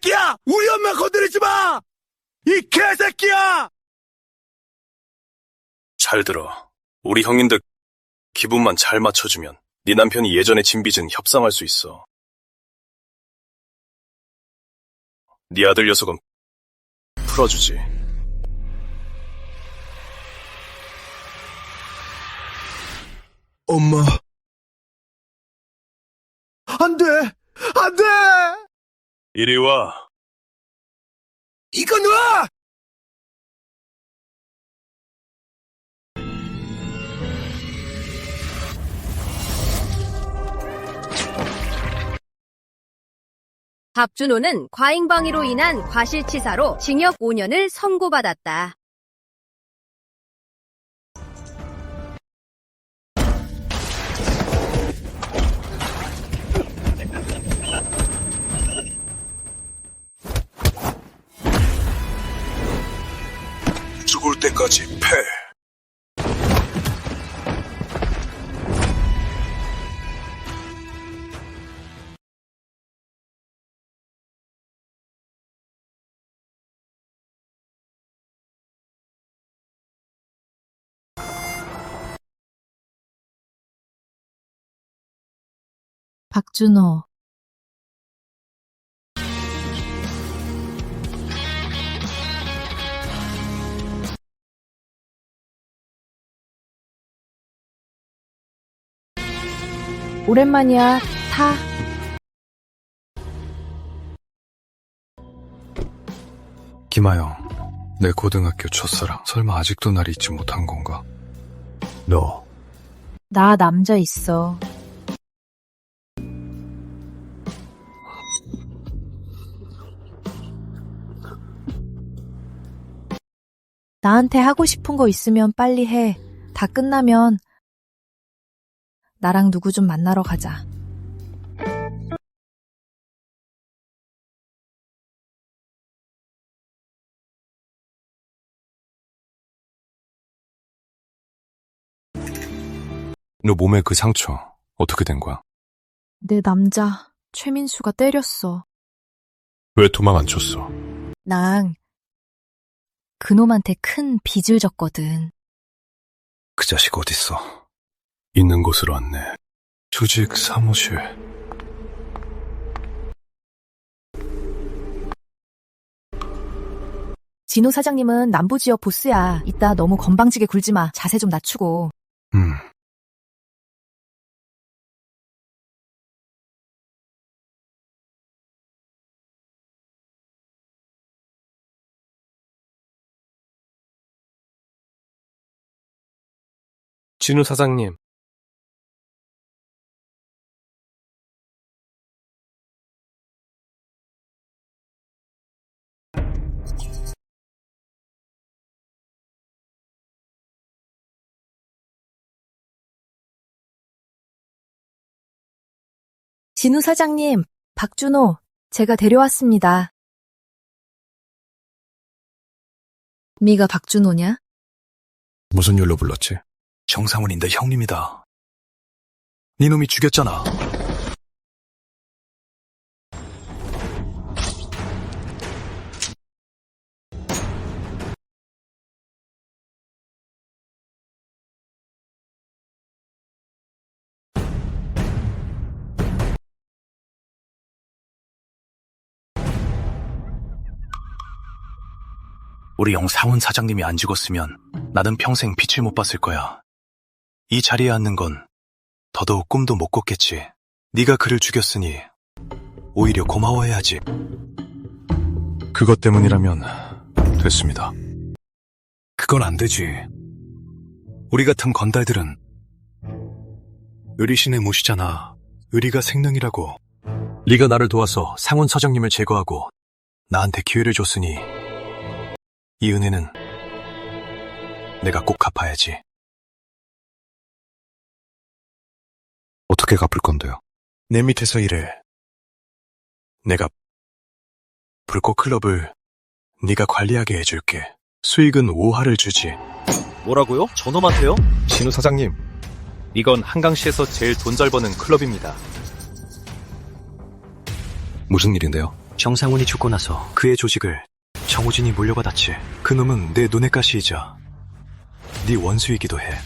개새끼야! 우리 엄마 건드리지 마! 이 개새끼야! 잘 들어. 우리 형인들 기분만 잘 맞춰주면 네 남편이 예전에 진 빚은 협상할 수 있어. 네 아들 녀석은 풀어주지. 엄마. 안 돼! 안 돼! 이리 와. 이거 놔! 박준호는 과잉방위로 인한 과실치사로 징역 5년을 선고받았다. 죽을 때까지 패. 박준호. 오랜만이야. 타. 김하영, 내 고등학교 첫사랑. 설마 아직도 날 잊지 못한 건가? 너. 나 남자 있어. 나한테 하고 싶은 거 있으면 빨리 해. 다 끝나면 나랑 누구 좀 만나러 가자. 너 몸에 그 상처 어떻게 된 거야? 내 남자 최민수가 때렸어. 왜 도망 안 쳤어? 난 그놈한테 큰 빚을 졌거든. 그 자식 어딨어? 있는 곳으로 왔네. 조직 사무실. 진호 사장님은 남부지역 보스야. 이따 너무 건방지게 굴지 마. 자세 좀 낮추고. 진우 사장님. 진우 사장님, 박준호, 제가 데려왔습니다. 미가 박준호냐? 무슨 일로 불렀지? 정상훈인데 형님이다. 네 놈이 죽였잖아. 우리 형 상훈 사장님이 안 죽었으면 나는 평생 빛을 못 봤을 거야. 이 자리에 앉는 건 더더욱 꿈도 못 꿨겠지. 네가 그를 죽였으니 오히려 고마워해야지. 그것 때문이라면 됐습니다. 그건 안 되지. 우리 같은 건달들은 의리신의 못이잖아. 의리가 생명이라고. 네가 나를 도와서 상훈 서장님을 제거하고 나한테 기회를 줬으니 이 은혜는 내가 꼭 갚아야지. 어떻게 갚을 건데요? 내 밑에서 일해. 내가 불꽃클럽을 네가 관리하게 해줄게. 수익은 5할을 주지. 뭐라고요? 저놈한테요? 진우 사장님, 이건 한강시에서 제일 돈 잘 버는 클럽입니다. 무슨 일인데요? 정상훈이 죽고 나서 그의 조직을 정우진이 물려받았지. 그놈은 내 눈의 가시이자 네 원수이기도 해.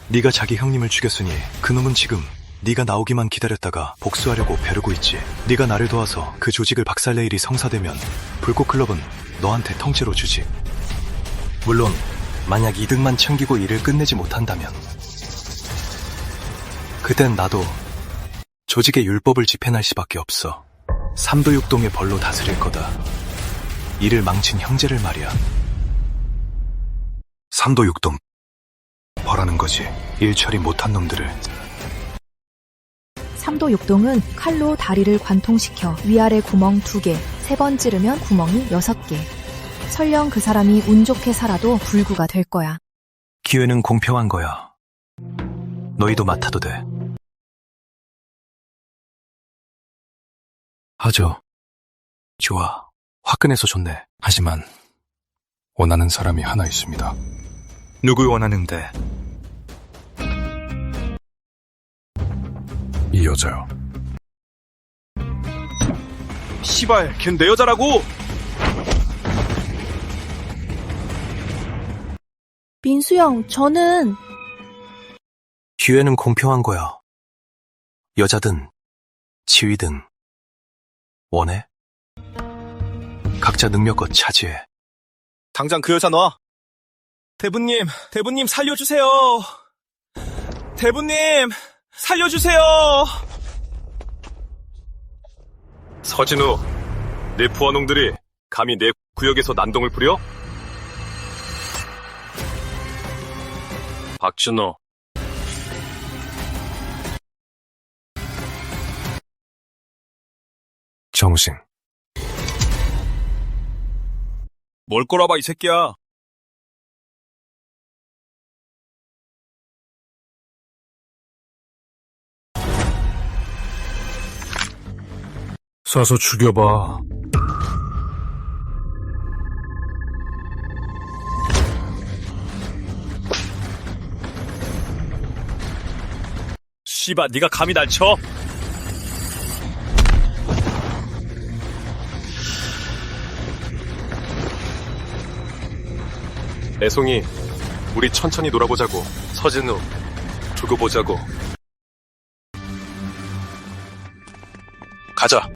네가 자기 형님을 죽였으니 그놈은 지금 네가 나오기만 기다렸다가 복수하려고 벼르고 있지. 네가 나를 도와서 그 조직을 박살낼 일이 성사되면 불꽃클럽은 너한테 통째로 주지. 물론 만약 이득만 챙기고 일을 끝내지 못한다면 그땐 나도 조직의 율법을 집행할 수밖에 없어. 삼도육동의 벌로 다스릴 거다. 일을 망친 형제를 말이야. 삼도육동 벌하는 거지. 일 처리 못한 놈들을. 삼도육동은 칼로 다리를 관통시켜 위아래 구멍 2개, 3번 찌르면 구멍이 6개. 설령 그 사람이 운 좋게 살아도 불구가 될 거야. 기회는 공평한 거야. 너희도 맡아도 돼. 하죠. 좋아. 화끈해서 좋네. 하지만 원하는 사람이 하나 있습니다. 누굴 원하는데? 이 여자요. 시발, 걘 내 여자라고! 민수 형, 저는... 기회는 공평한 거야. 여자든 지위든 원해? 각자 능력껏 차지해. 당장 그 여자 놔! 대부님 살려주세요! 대부님, 살려주세요! 서진우, 내 부하농들이 감히 내 구역에서 난동을 부려? 박준호, 정신. 뭘 꼬라봐, 이 새끼야! 쏴서 죽여봐. 씨발, 네가 감히 날 쳐? 애송이, 우리 천천히 놀아보자고. 서진우, 두고 보자고. 가자.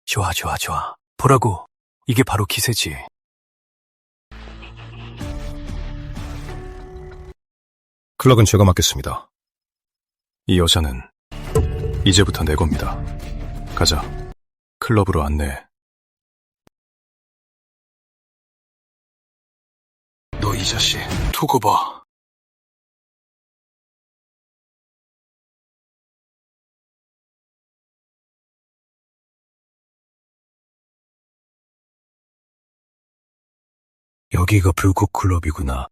좋아. 보라고. 이게 바로 기세지. 클럭은 제가 맡겠습니다. 이 여자는 이제부터 내 겁니다. 가자. 클럽으로 안내. 너 이 자식 두고 봐. 여기가 불꽃클럽이구나.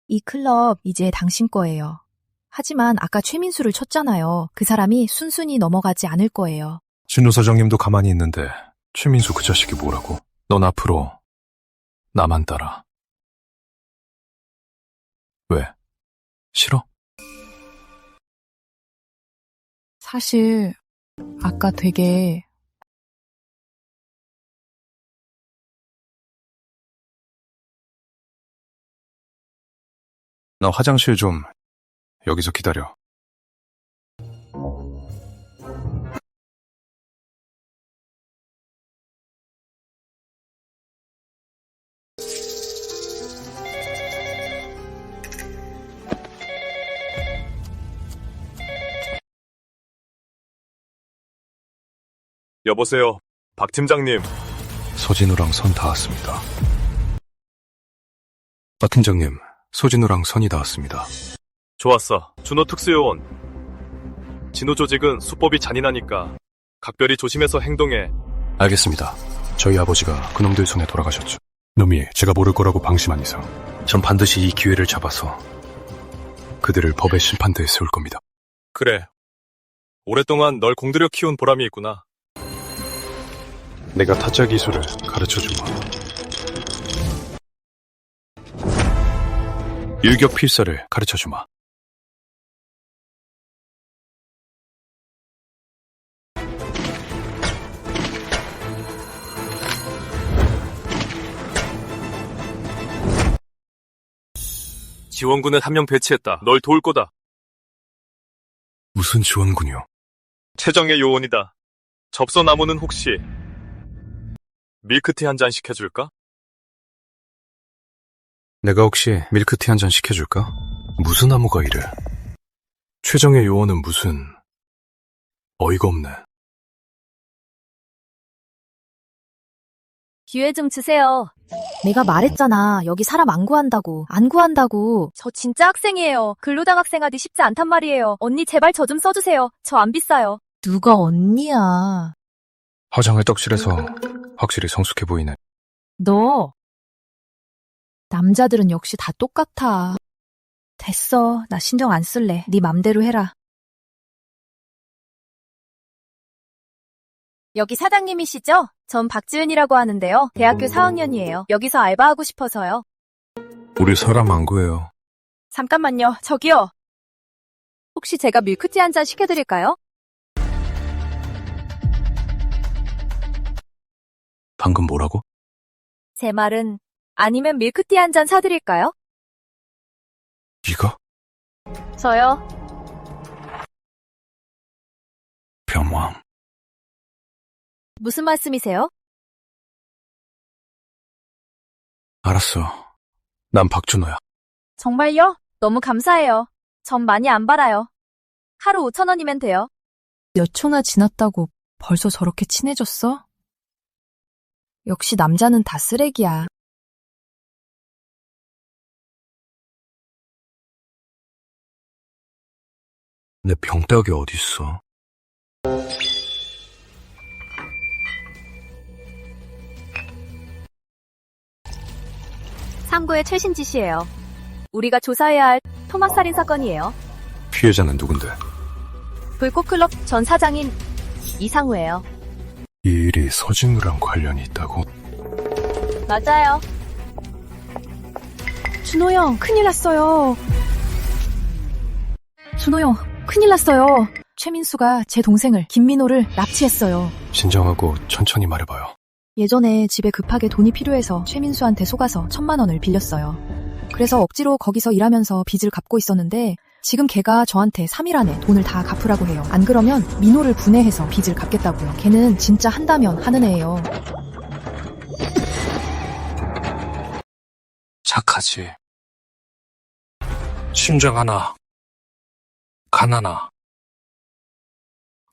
이 클럽 이제 당신 거예요. 하지만 아까 최민수를 쳤잖아요. 그 사람이 순순히 넘어가지 않을 거예요. 진우 사장님도 가만히 있는데 최민수 그 자식이 뭐라고? 넌 앞으로 나만 따라. 왜? 싫어? 사실 아까 되게 나 화장실 좀 여기서 기다려. 여보세요, 박 팀장님. 서진우랑 선 닿았습니다. 박 팀장님, 서진우랑 선이 닿았습니다. 좋았어. 준호 특수요원. 진호 조직은 수법이 잔인하니까 각별히 조심해서 행동해. 알겠습니다. 저희 아버지가 그놈들 손에 돌아가셨죠. 놈이 제가 모를 거라고 방심한 이상 전 반드시 이 기회를 잡아서 그들을 법의 심판대에 세울 겁니다. 그래. 오랫동안 널 공들여 키운 보람이 있구나. 내가 타짜 기술을 가르쳐주마. 일격 필사를 가르쳐주마. 지원군을 한 명 배치했다. 널 도울 거다. 무슨 지원군이요? 최정예 요원이다. 접선나무는 혹시 밀크티 한 잔 시켜줄까? 내가 혹시 밀크티 한 잔 시켜줄까? 무슨 나무가 이래? 최정의 요원은 무슨... 어이가 없네. 기회 좀 주세요. 내가 말했잖아. 여기 사람 안 구한다고. 안 구한다고. 저 진짜 학생이에요. 근로당 학생하기 쉽지 않단 말이에요. 언니 제발 저 좀 써주세요. 저 안 비싸요. 누가 언니야. 화장을 떡칠해서 확실히 성숙해 보이네. 너. 남자들은 역시 다 똑같아. 됐어. 나 신경 안 쓸래. 네 맘대로 해라. 여기 사장님이시죠? 전 박지은이라고 하는데요. 대학교 4학년이에요. 여기서 알바하고 싶어서요. 우리 사람 안 구해요. 잠깐만요. 저기요. 혹시 제가 밀크티 한 잔 시켜드릴까요? 방금 뭐라고? 제 말은 아니면 밀크티 한 잔 사드릴까요? 네가? 저요. 변모함. 무슨 말씀이세요? 알았어. 난 박준호야. 정말요? 너무 감사해요. 전 많이 안 벌어요. 하루 5,000원이면 돼요. 몇 초나 지났다고 벌써 저렇게 친해졌어? 역시 남자는 다 쓰레기야. 내 병따기 어딨어? 상고의 최신 지시예요. 우리가 조사해야 할 토막살인 사건이에요. 피해자는 누군데? 불꽃클럽 전 사장인 이상우예요. 이 일이 서진우랑 관련이 있다고? 맞아요. 준호 형, 큰일 났어요. 준호 형, 큰일 났어요. 최민수가 제 동생을, 김민호를 납치했어요. 진정하고 천천히 말해봐요. 예전에 집에 급하게 돈이 필요해서 최민수한테 속아서 1,000만 원을 빌렸어요. 그래서 억지로 거기서 일하면서 빚을 갚고 있었는데 지금 걔가 저한테 3일 안에 돈을 다 갚으라고 해요. 안 그러면 민호를 분해해서 빚을 갚겠다고요. 걔는 진짜 한다면 하는 애예요. 착하지. 심장 하나, 간 하나,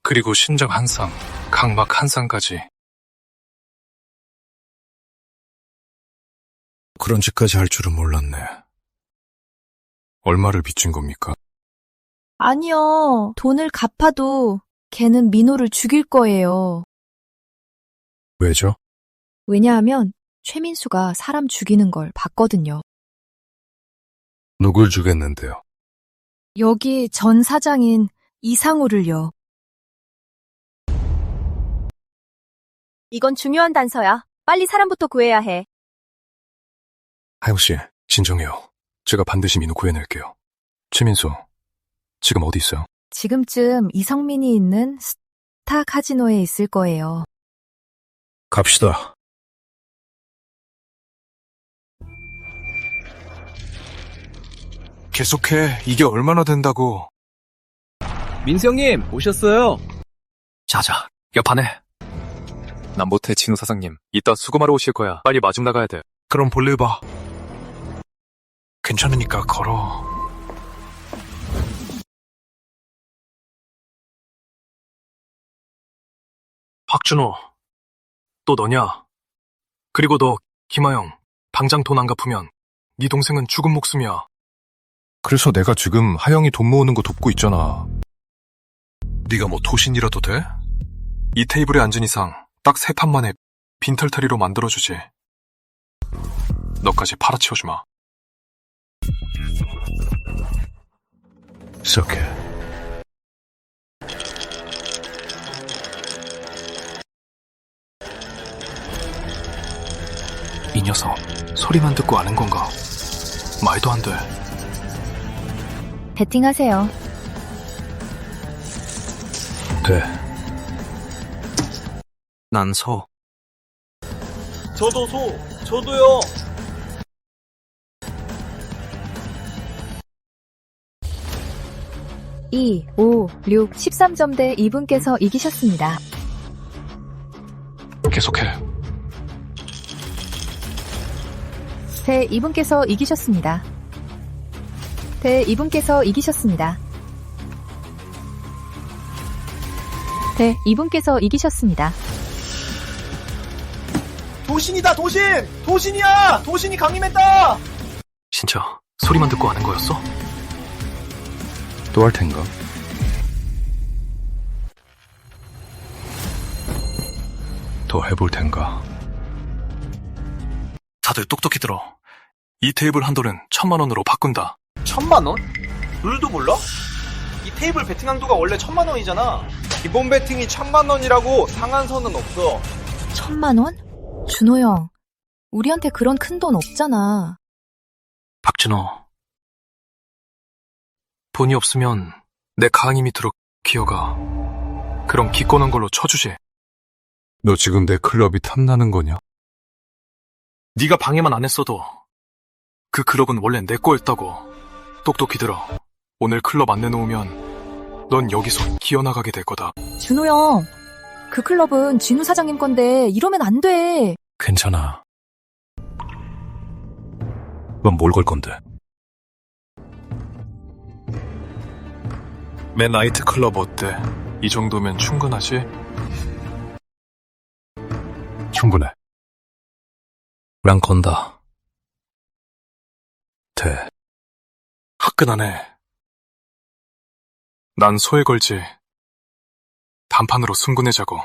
그리고 심장 한 쌍, 각막 한 쌍까지. 그런 짓까지 할 줄은 몰랐네. 얼마를 빚진 겁니까? 아니요. 돈을 갚아도 걔는 민호를 죽일 거예요. 왜죠? 왜냐하면 최민수가 사람 죽이는 걸 봤거든요. 누굴 주겠는데요? 여기 전 사장인 이상우를요. 이건 중요한 단서야. 빨리 사람부터 구해야 해. 하영씨, 진정해요. 제가 반드시 민호 구해낼게요. 최민수, 지금 어디 있어요? 지금쯤 이성민이 있는 스타 카지노에 있을 거예요. 갑시다. 계속해. 이게 얼마나 된다고. 민수 형님, 오셨어요. 자자, 옆하네. 난 못해, 진우 사장님. 이따 수금하러 오실 거야. 빨리 마중 나가야 돼. 그럼 볼일 봐. 괜찮으니까 걸어. 박준호, 또 너냐? 그리고 너, 김하영, 당장 돈 안 갚으면 네 동생은 죽은 목숨이야. 그래서 내가 지금 하영이 돈 모으는 거 돕고 있잖아. 네가 뭐 도신이라도 돼? 이 테이블에 앉은 이상 딱 3판 만에 빈털터리로 만들어주지. 너까지 팔아치워주마. 시작해. 이 녀석 소리만 듣고 아는 건가? 말도 안 돼. 베팅하세요. 돼. 난 소. 저도 소, 저도요. 2, 5, 6, 13점대 이분께서 이기셨습니다. 계속해. 대 이분께서 이기셨습니다. 대 이분께서 이기셨습니다. 대 이분께서 이기셨습니다. 도신이다, 도신! 도신이야! 도신이 강림했다! 진짜 소리만 듣고 아는 거였어? 또 할 텐가? 더 해볼 텐가? 다들 똑똑히 들어. 이 테이블 한도는 1,000만 원으로 바꾼다. 1,000만 원? 룰도 몰라? 이 테이블 베팅 한도가 원래 1,000만 원이잖아. 기본 베팅이 1,000만 원이라고 상한선은 없어. 1,000만 원? 준호 형, 우리한테 그런 큰 돈 없잖아. 박준호. 돈이 없으면 내 가항이 밑으로 기어가. 그럼 기꺼는 걸로 쳐주지. 너 지금 내 클럽이 탐나는 거냐? 네가 방해만 안 했어도 그 클럽은 원래 내 거였다고. 똑똑히 들어. 오늘 클럽 안 내놓으면 넌 여기서 기어나가게 될 거다. 준호 형, 그 클럽은 진우 사장님 건데 이러면 안 돼. 괜찮아. 넌 뭘 걸 건데? 맨 나이트 클럽 어때? 이 정도면 충분하지? 충분해. 랑 건다. 대. 화끈하네. 난 소에 걸지. 단판으로 승부내자고.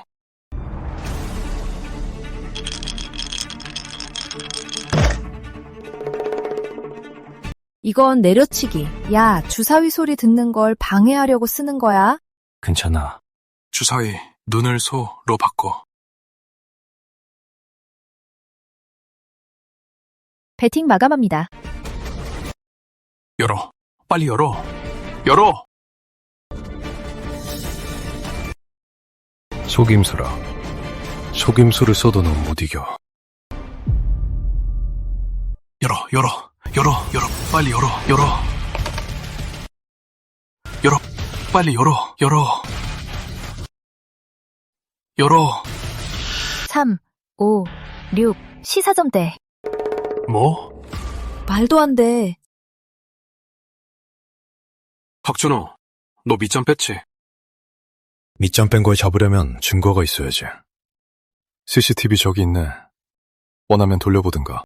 이건 내려치기. 야, 주사위 소리 듣는 걸 방해하려고 쓰는 거야? 괜찮아. 주사위 눈을 소로 바꿔. 배팅 마감합니다. 열어. 빨리 열어. 열어! 속임수라. 속임수를 써도 넌 못 이겨. 열어, 열어, 열어, 열어, 빨리 열어, 열어. 열어, 빨리 열어, 열어. 열어. 3, 5, 6, 시사점대. 뭐? 말도 안 돼. 박준호, 너 밑점 뺐지? 밑장 뺀 걸 잡으려면 증거가 있어야지. CCTV 저기 있네. 원하면 돌려보든가.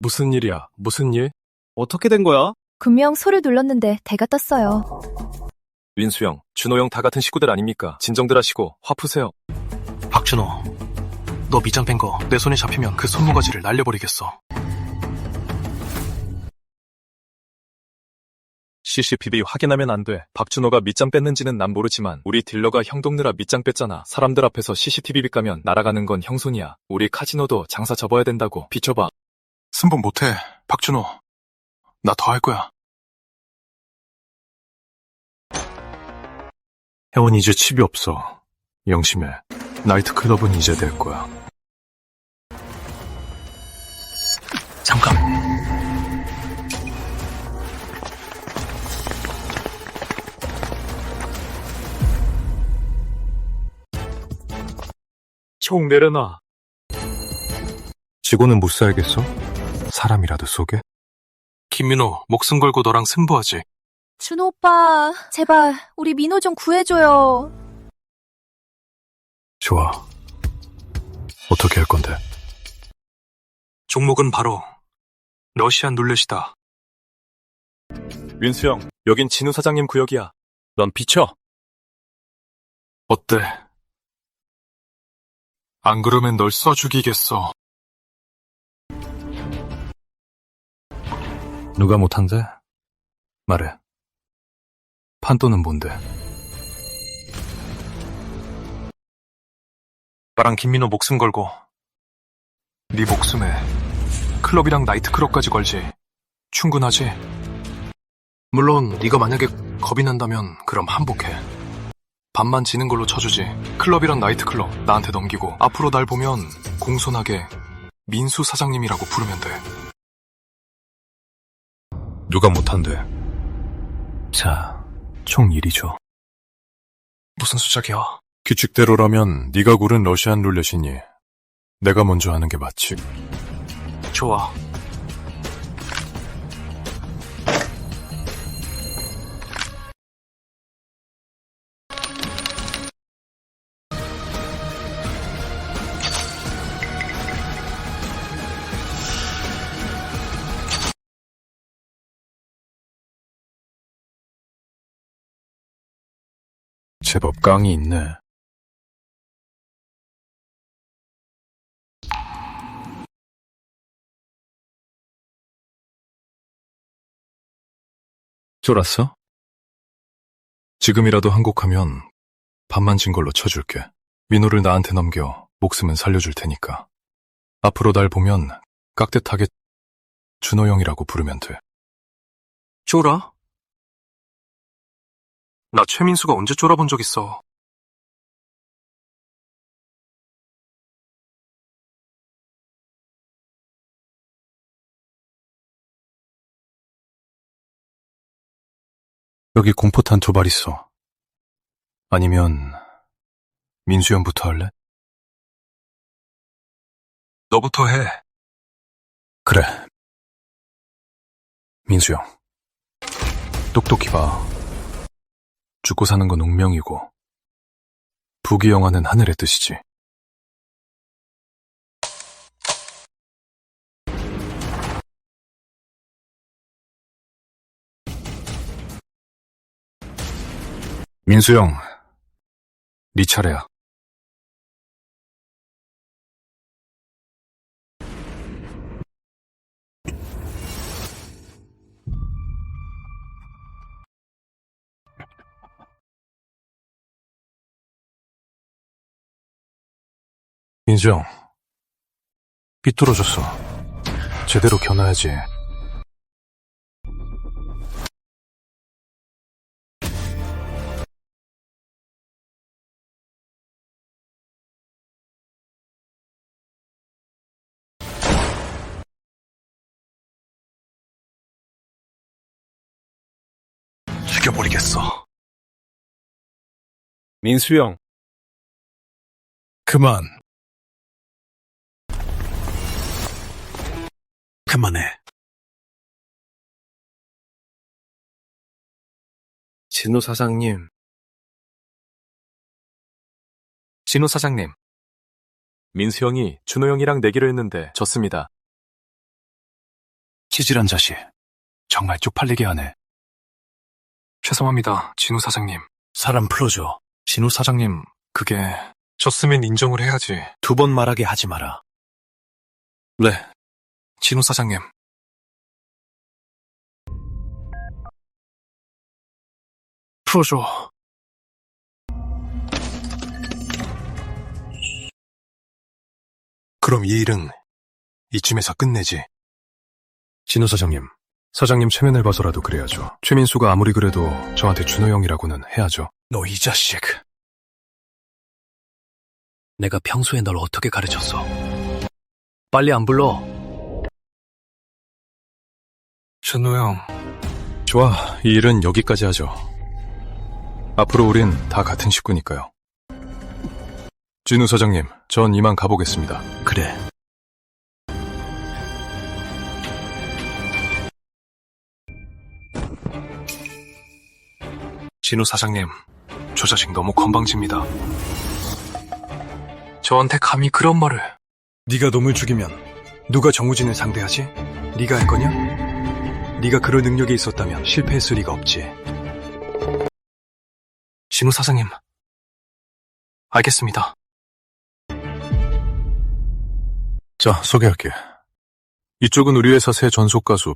무슨 일이야? 무슨 일? 어떻게 된 거야? 분명 소를 눌렀는데 대가 떴어요. 민수 형, 준호 형 다 같은 식구들 아닙니까? 진정들 하시고 화 푸세요. 박준호, 너 밑장 뺀 거 내 손에 잡히면 그 손모가지를 날려버리겠어. CCTV 확인하면 안 돼. 박준호가 밑장 뺐는지는 난 모르지만 우리 딜러가 형 돕느라 밑장 뺐잖아. 사람들 앞에서 CCTV 까면 날아가는 건 형 손이야. 우리 카지노도 장사 접어야 된다고. 비춰봐. 승부 못해, 박준호. 나 더 할 거야. 혜원 이제 칩이 없어. 영심해. 나이트클럽은 이제 될 거야. 잠깐. 총 내려놔. 지고는 못 살겠어? 사람이라도 쏘게? 김민호, 목숨 걸고 너랑 승부하지. 준호 오빠, 제발 우리 민호 좀 구해줘요. 좋아. 어떻게 할 건데? 종목은 바로 러시안 룰렛이다. 민수 형, 여긴 진우 사장님 구역이야. 넌 비춰. 어때? 안 그러면 널 써 죽이겠어. 누가 못한대? 말해. 판도는 뭔데? 나랑 김민호 목숨 걸고 네 목숨에 클럽이랑 나이트클럽까지 걸지. 충분하지? 물론 네가 만약에 겁이 난다면 그럼 한복해. 반만 지는 걸로 쳐주지. 클럽이랑 나이트클럽 나한테 넘기고 앞으로 날 보면 공손하게 민수 사장님이라고 부르면 돼. 누가 못한대? 자, 총 1이 줘. 무슨 수작이야? 규칙대로라면 네가 고른 러시안 룰렛이니 내가 먼저 하는 게 맞지. 좋아. 제법 깡이 있네. 쫄았어? 지금이라도 항곡하면 밥만 진 걸로 쳐줄게. 민호를 나한테 넘겨 목숨은 살려줄 테니까. 앞으로 날 보면 깍듯하게 준호 형이라고 부르면 돼. 쫄아? 나 최민수가 언제 쫄아본 적 있어? 여기 공포탄 2발 있어. 아니면 민수 형부터 할래? 너부터 해. 그래. 민수 형. 똑똑히 봐. 죽고 사는 건 운명이고 부귀영화는 하늘의 뜻이지. 민수 형, 네 차례야. 민수 형, 삐뚤어졌어. 제대로 겨눠야지. 죽여버리겠어. 민수 형, 그만. 그만해. 진우 사장님. 진우 사장님. 민수 형이 준호 형이랑 내기로 했는데 졌습니다. 치질한 자식. 정말 쪽팔리게 하네. 죄송합니다, 진우 사장님. 사람 풀어줘. 진우 사장님, 그게 졌으면 인정을 해야지. 2번 말하게 하지 마라. 네, 진우 사장님. 풀어줘. 그럼 이 일은 이쯤에서 끝내지. 진우 사장님, 사장님 체면을 봐서라도 그래야죠. 최민수가 아무리 그래도 저한테 준호 형이라고는 해야죠. 너 이 자식. 내가 평소에 널 어떻게 가르쳤어? 빨리 안 불러. 준호 형. 좋아, 이 일은 여기까지 하죠. 앞으로 우린 다 같은 식구니까요. 진우 사장님, 전 이만 가보겠습니다. 그래. 진우 사장님, 저 자식 너무 건방집니다. 저한테 감히 그런 말을. 네가 놈을 죽이면 누가 정우진을 상대하지? 네가 할 거냐? 네가 그럴 능력이 있었다면 실패했을 리가 없지. 진우 사장님. 알겠습니다. 자, 소개할게. 이쪽은 우리 회사 새 전속 가수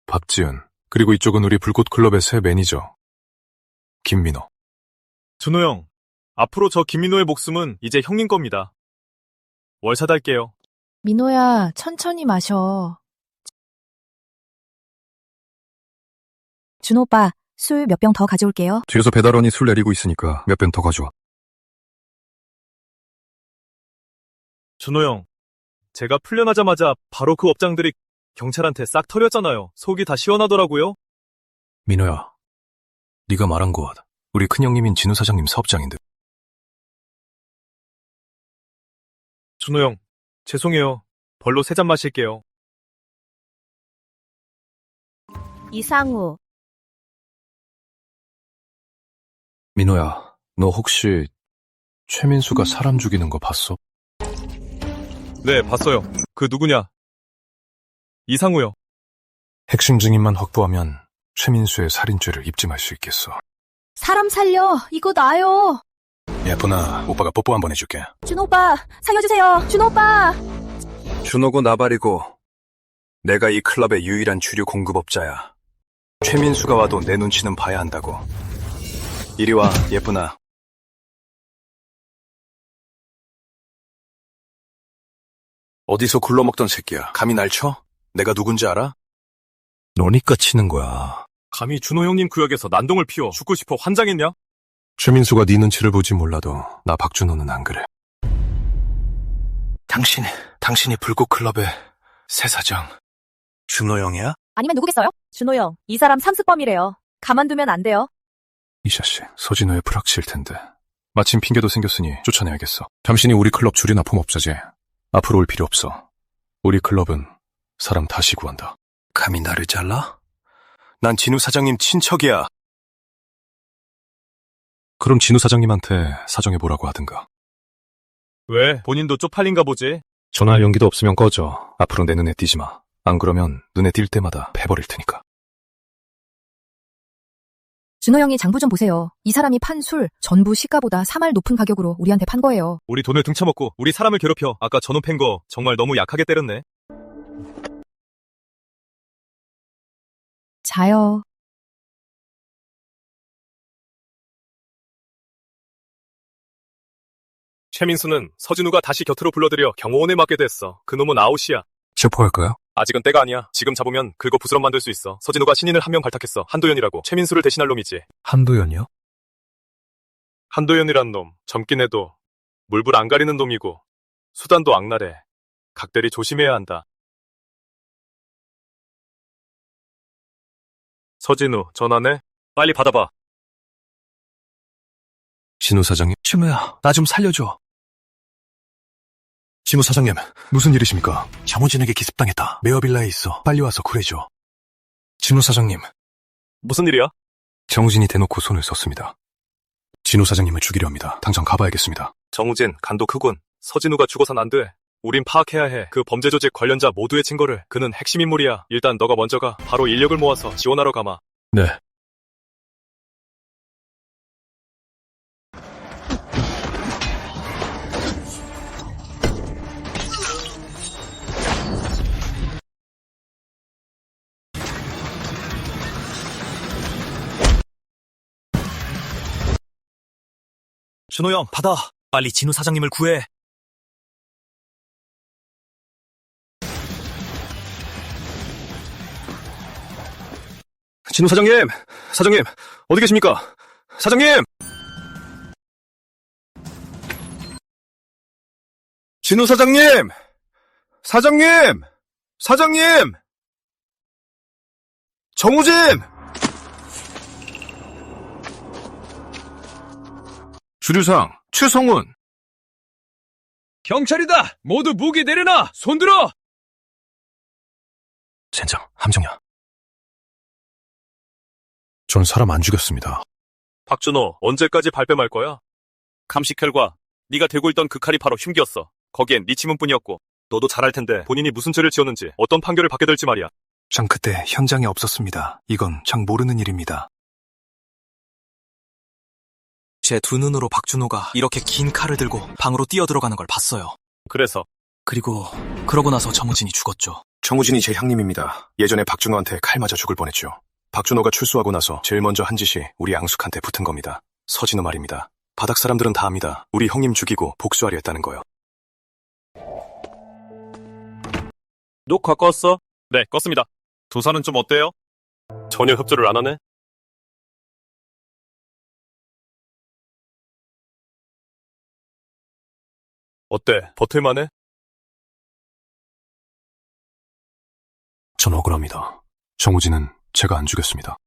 박지은, 그리고 이쪽은 우리 불꽃클럽의 새 매니저 김민호. 준호 형, 앞으로 저 김민호의 목숨은 이제 형님 겁니다. 월 사달게요. 민호야, 천천히 마셔. 준호 오빠, 술 몇 병 더 가져올게요. 뒤에서 배달원이 술 내리고 있으니까 몇 병 더 가져와. 준호 형, 제가 풀려나자마자 바로 그 업장들이 경찰한테 싹 털렸잖아요. 속이 다 시원하더라고요. 민호야, 네가 말한 곳 우리 큰형님인 진우 사장님 사업장인 듯. 준호 형, 죄송해요. 벌로 3잔 마실게요. 이상우. 민호야, 너 혹시 최민수가 사람 죽이는 거 봤어? 네, 봤어요. 그 누구냐? 이상우요. 핵심 증인만 확보하면 최민수의 살인죄를 입증할 수 있겠어. 사람 살려. 이거 나요. 예쁘나, 오빠가 뽀뽀 한번 해줄게. 준호 오빠, 살려주세요. 준호 오빠. 준호고 나발이고 내가 이 클럽의 유일한 주류 공급업자야. 최민수가 와도 내 눈치는 봐야 한다고. 이리 와, 예쁘나. 어디서 굴러먹던 새끼야. 감히 날 쳐? 내가 누군지 알아? 너니까 치는 거야. 감히 준호 형님 구역에서 난동을 피워 죽고 싶어 환장했냐? 최민수가 네 눈치를 보지 몰라도 나 박준호는 안 그래. 당신이 불꽃클럽의 새 사장 준호 형이야? 아니면 누구겠어요? 준호 형, 이 사람 상습범이래요. 가만두면 안 돼요. 이 자식, 서진호의 불확실 텐데. 마침 핑계도 생겼으니 쫓아내야겠어. 당신이 우리 클럽 주류 납품업자지. 앞으로 올 필요 없어. 우리 클럽은 사람 다시 구한다. 감히 나를 잘라? 난 진우 사장님 친척이야. 그럼 진우 사장님한테 사정해보라고 하든가. 왜? 본인도 쪽팔린가 보지? 전화 연기도 없으면 꺼져. 앞으로 내 눈에 띄지 마. 안 그러면 눈에 띌 때마다 패버릴 테니까. 준호 형이 장부 좀 보세요. 이 사람이 판 술 전부 시가보다 3할 높은 가격으로 우리한테 판 거예요. 우리 돈을 등쳐먹고 우리 사람을 괴롭혀. 아까 전후 팬 거 정말 너무 약하게 때렸네. 자요. 최민수는 서진우가 다시 곁으로 불러들여 경호원에 맡게 됐어. 그놈은 아웃이야. 체포할까요? 아직은 때가 아니야. 지금 잡으면 긁어 부스럼 만들 수 있어. 서진우가 신인을 한 명 발탁했어. 한도현이라고. 최민수를 대신할 놈이지. 한도연이요? 한도현이란 놈. 젊긴 해도 물불 안 가리는 놈이고 수단도 악랄해. 각대리 조심해야 한다. 서진우 전화네? 빨리 받아봐. 진우 사장님? 진우야, 나 좀 살려줘. 진우 사장님, 무슨 일이십니까? 장호진에게 기습당했다. 메어빌라에 있어. 빨리 와서 구해줘. 진우 사장님. 무슨 일이야? 정우진이 대놓고 손을 썼습니다. 진우 사장님을 죽이려 합니다. 당장 가봐야겠습니다. 정우진 간도 크군. 서진우가 죽어선 안 돼. 우린 파악해야 해. 그 범죄 조직 관련자 모두의 증거를. 그는 핵심 인물이야. 일단 너가 먼저 가. 바로 인력을 모아서 지원하러 가마. 네. 준호 형, 받아. 빨리 진우 사장님을 구해. 진우 사장님! 사장님! 어디 계십니까? 사장님! 진우 사장님! 사장님! 사장님! 정우진! 주류상 최성훈! 경찰이다! 모두 무기 내려놔! 손들어! 젠장, 함정이야. 전 사람 안 죽였습니다. 박준호, 언제까지 발뺌할 거야? 감식 결과 네가 들고 있던 그 칼이 바로 흉기였어. 거기엔 네 지문뿐이었고 너도 잘 알 텐데 본인이 무슨 죄를 지었는지 어떤 판결을 받게 될지 말이야. 전 그때 현장에 없었습니다. 이건 전 모르는 일입니다. 제 두 눈으로 박준호가 이렇게 긴 칼을 들고 방으로 뛰어들어가는 걸 봤어요. 그래서 그러고 나서 정우진이 죽었죠. 정우진이 제 형님입니다. 예전에 박준호한테 칼 맞아 죽을 뻔했죠. 박준호가 출소하고 나서 제일 먼저 한 짓이 우리 앙숙한테 붙은 겁니다. 서진호 말입니다. 바닥 사람들은 다 압니다. 우리 형님 죽이고 복수하려 했다는 거요. 녹화 껐어? 네, 껐습니다. 조사는 좀 어때요? 전혀 협조를 안 하네? 어때? 버틸만해? 전 억울합니다. 정우진은 제가 안 죽였습니다.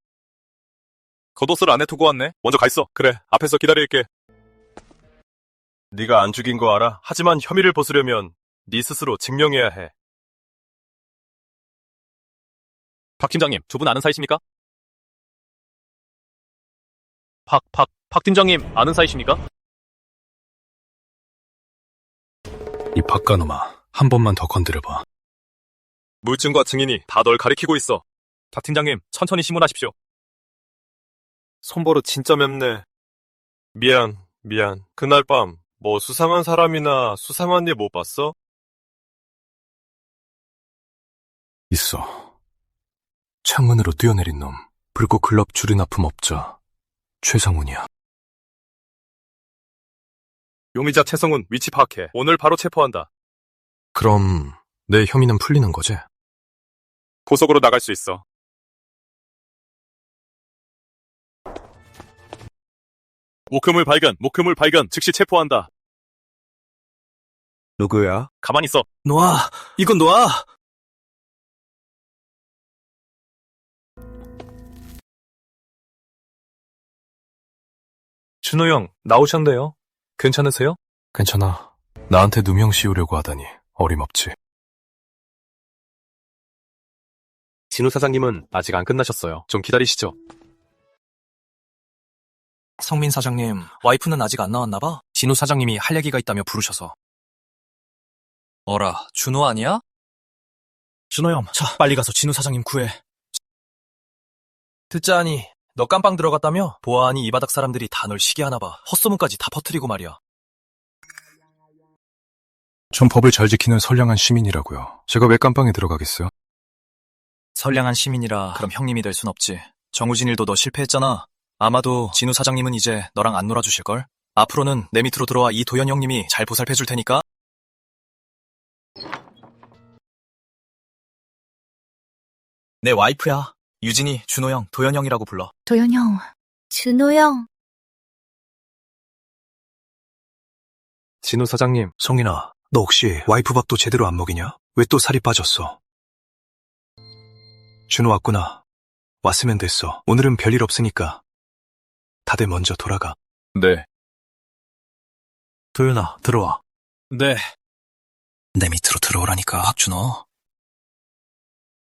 겉옷을 안에 두고 왔네. 먼저 가 있어. 그래, 앞에서 기다릴게. 네가 안 죽인 거 알아? 하지만 혐의를 벗으려면 네 스스로 증명해야 해. 박 팀장님, 두 분 아는 사이십니까? 박 팀장님, 아는 사이십니까? 이 박가놈아, 한 번만 더 건드려봐. 물증과 증인이 다 널 가리키고 있어. 박 팀장님, 천천히 신문하십시오. 손버릇 진짜 맵네. 미안. 그날 밤, 뭐 수상한 사람이나 수상한 일 못 봤어? 있어. 창문으로 뛰어내린 놈, 불꽃 클럽 주류납품업자 최성훈이야. 용의자 최성훈 위치 파악해. 오늘 바로 체포한다. 그럼 내 혐의는 풀리는 거지? 고속으로 나갈 수 있어. 목표물 발견, 즉시 체포한다. 누구야? 가만히 있어. 놔! 이건 놔! 준호 형, 나오셨네요. 괜찮으세요? 괜찮아. 나한테 누명 씌우려고 하다니 어림없지. 진우 사장님은 아직 안 끝나셨어요. 좀 기다리시죠. 성민 사장님, 와이프는 아직 안 나왔나봐? 진우 사장님이 할 얘기가 있다며 부르셔서. 어라, 준호 아니야? 준호 형, 자, 빨리 가서 진우 사장님 구해. 듣자하니, 너 깜빵 들어갔다며? 보아하니 이 바닥 사람들이 다 널 시기 하나봐. 헛소문까지 다 퍼뜨리고 말이야. 전 법을 잘 지키는 선량한 시민이라고요. 제가 왜 깜빵에 들어가겠어요? 선량한 시민이라 그럼 형님이 될 순 없지. 정우진 일도 너 실패했잖아. 아마도 진우 사장님은 이제 너랑 안 놀아주실걸? 앞으로는 내 밑으로 들어와 이 도현 형님이 잘 보살펴줄 테니까. 내 와이프야. 유진이, 준호 형, 도현 형이라고 불러. 도현 형, 준호 형. 진우 사장님, 성인아, 너 혹시 와이프 밥도 제대로 안 먹이냐? 왜 또 살이 빠졌어? 준호 왔구나. 왔으면 됐어. 오늘은 별일 없으니까. 다들 먼저 돌아가. 네. 도현아, 들어와. 네. 내 밑으로 들어오라니까, 박준호.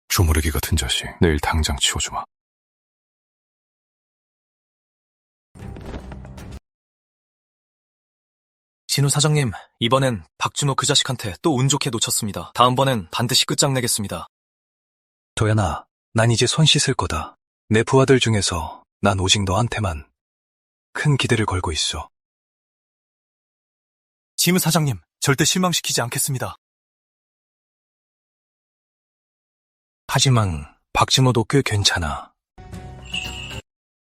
주무르기 같은 자식, 내일 당장 치워주마. 진우 사장님, 이번엔 박준호 그 자식한테 또 운 좋게 놓쳤습니다. 다음번엔 반드시 끝장내겠습니다. 도현아, 난 이제 손 씻을 거다. 내 부하들 중에서 난 오직 너한테만 큰 기대를 걸고 있어. 진우 사장님, 절대 실망시키지 않겠습니다. 하지만 박진호도 꽤 괜찮아.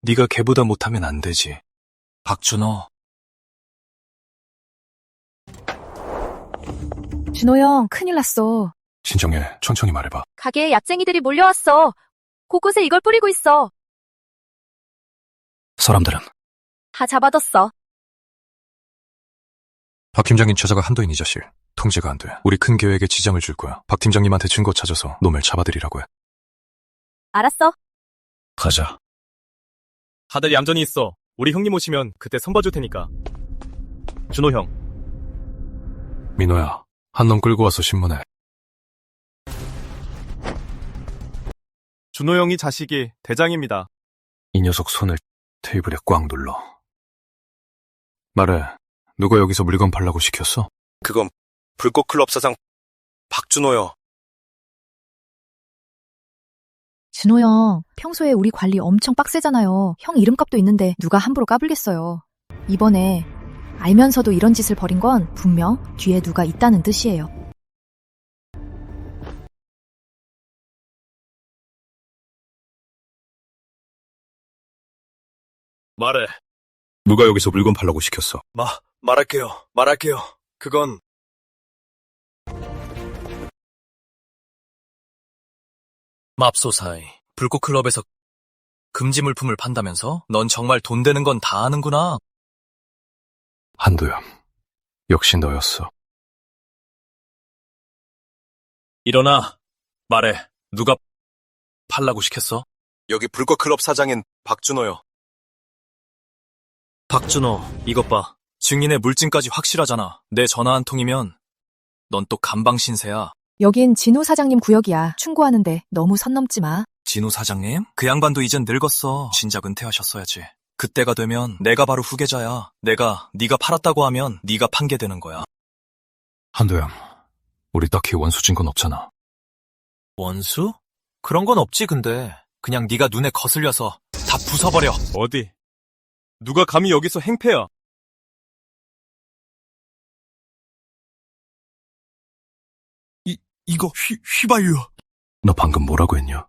네가 걔보다 못하면 안 되지. 박준호. 준호 형, 큰일 났어. 진정해, 천천히 말해봐. 가게에 약쟁이들이 몰려왔어. 곳곳에 이걸 뿌리고 있어. 사람들은? 다 잡아뒀어. 박 팀장님 처자가 한도인 이 자식. 통제가 안 돼. 우리 큰 계획에 지장을 줄 거야. 박 팀장님한테 증거 찾아서 놈을 잡아들이라고 해. 알았어. 가자. 다들 얌전히 있어. 우리 형님 오시면 그때 선봐줄 테니까. 준호 형. 민호야, 한 놈 끌고 와서 신문해. 준호 형이 자식이 대장입니다. 이 녀석 손을 테이블에 꽉 눌러. 말해, 누가 여기서 물건 팔라고 시켰어? 그건 불꽃클럽 사장 박준호요. 준호 형, 평소에 우리 관리 엄청 빡세잖아요. 형 이름값도 있는데 누가 함부로 까불겠어요. 이번에 알면서도 이런 짓을 벌인 건 분명 뒤에 누가 있다는 뜻이에요. 말해. 누가 여기서 물건 팔라고 시켰어? 말할게요. 그건 맙소사이, 불꽃클럽에서 금지 물품을 판다면서? 넌 정말 돈 되는 건 다 아는구나. 한도연, 역시 너였어. 일어나. 말해. 누가 팔라고 시켰어? 여기 불꽃클럽 사장인 박준호요. 박준호, 이것 봐. 증인의 물증까지 확실하잖아. 내 전화 한 통이면 넌 또 감방신세야. 여긴 진우 사장님 구역이야. 충고하는데 너무 선 넘지 마. 진우 사장님? 그 양반도 이젠 늙었어. 진작 은퇴하셨어야지. 그때가 되면 내가 바로 후계자야. 내가 네가 팔았다고 하면 네가 판게되는 거야. 한도영, 우리 딱히 원수 진 건 없잖아. 원수? 그런 건 없지 근데. 그냥 네가 눈에 거슬려서 다 부숴버려. 어디? 누가 감히 여기서 행패야? 이거 휘발유. 너 방금 뭐라고 했냐?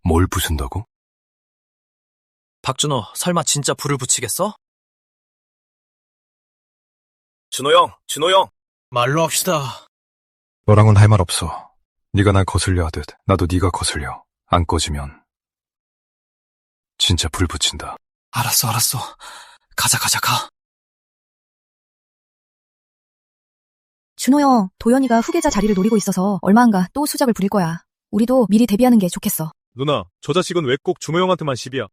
뭘 부순다고? 박준호, 설마 진짜 불을 붙이겠어? 준호 형. 말로 합시다. 너랑은 할 말 없어. 네가 날 거슬려 하듯 나도 네가 거슬려. 안 꺼지면 진짜 불 붙인다. 알았어. 가자, 가. 준호 형, 도연이가 후계자 자리를 노리고 있어서 얼마 안 가 또 수작을 부릴 거야. 우리도 미리 대비하는 게 좋겠어. 누나, 저 자식은 왜 꼭 준호 형한테만 시비야?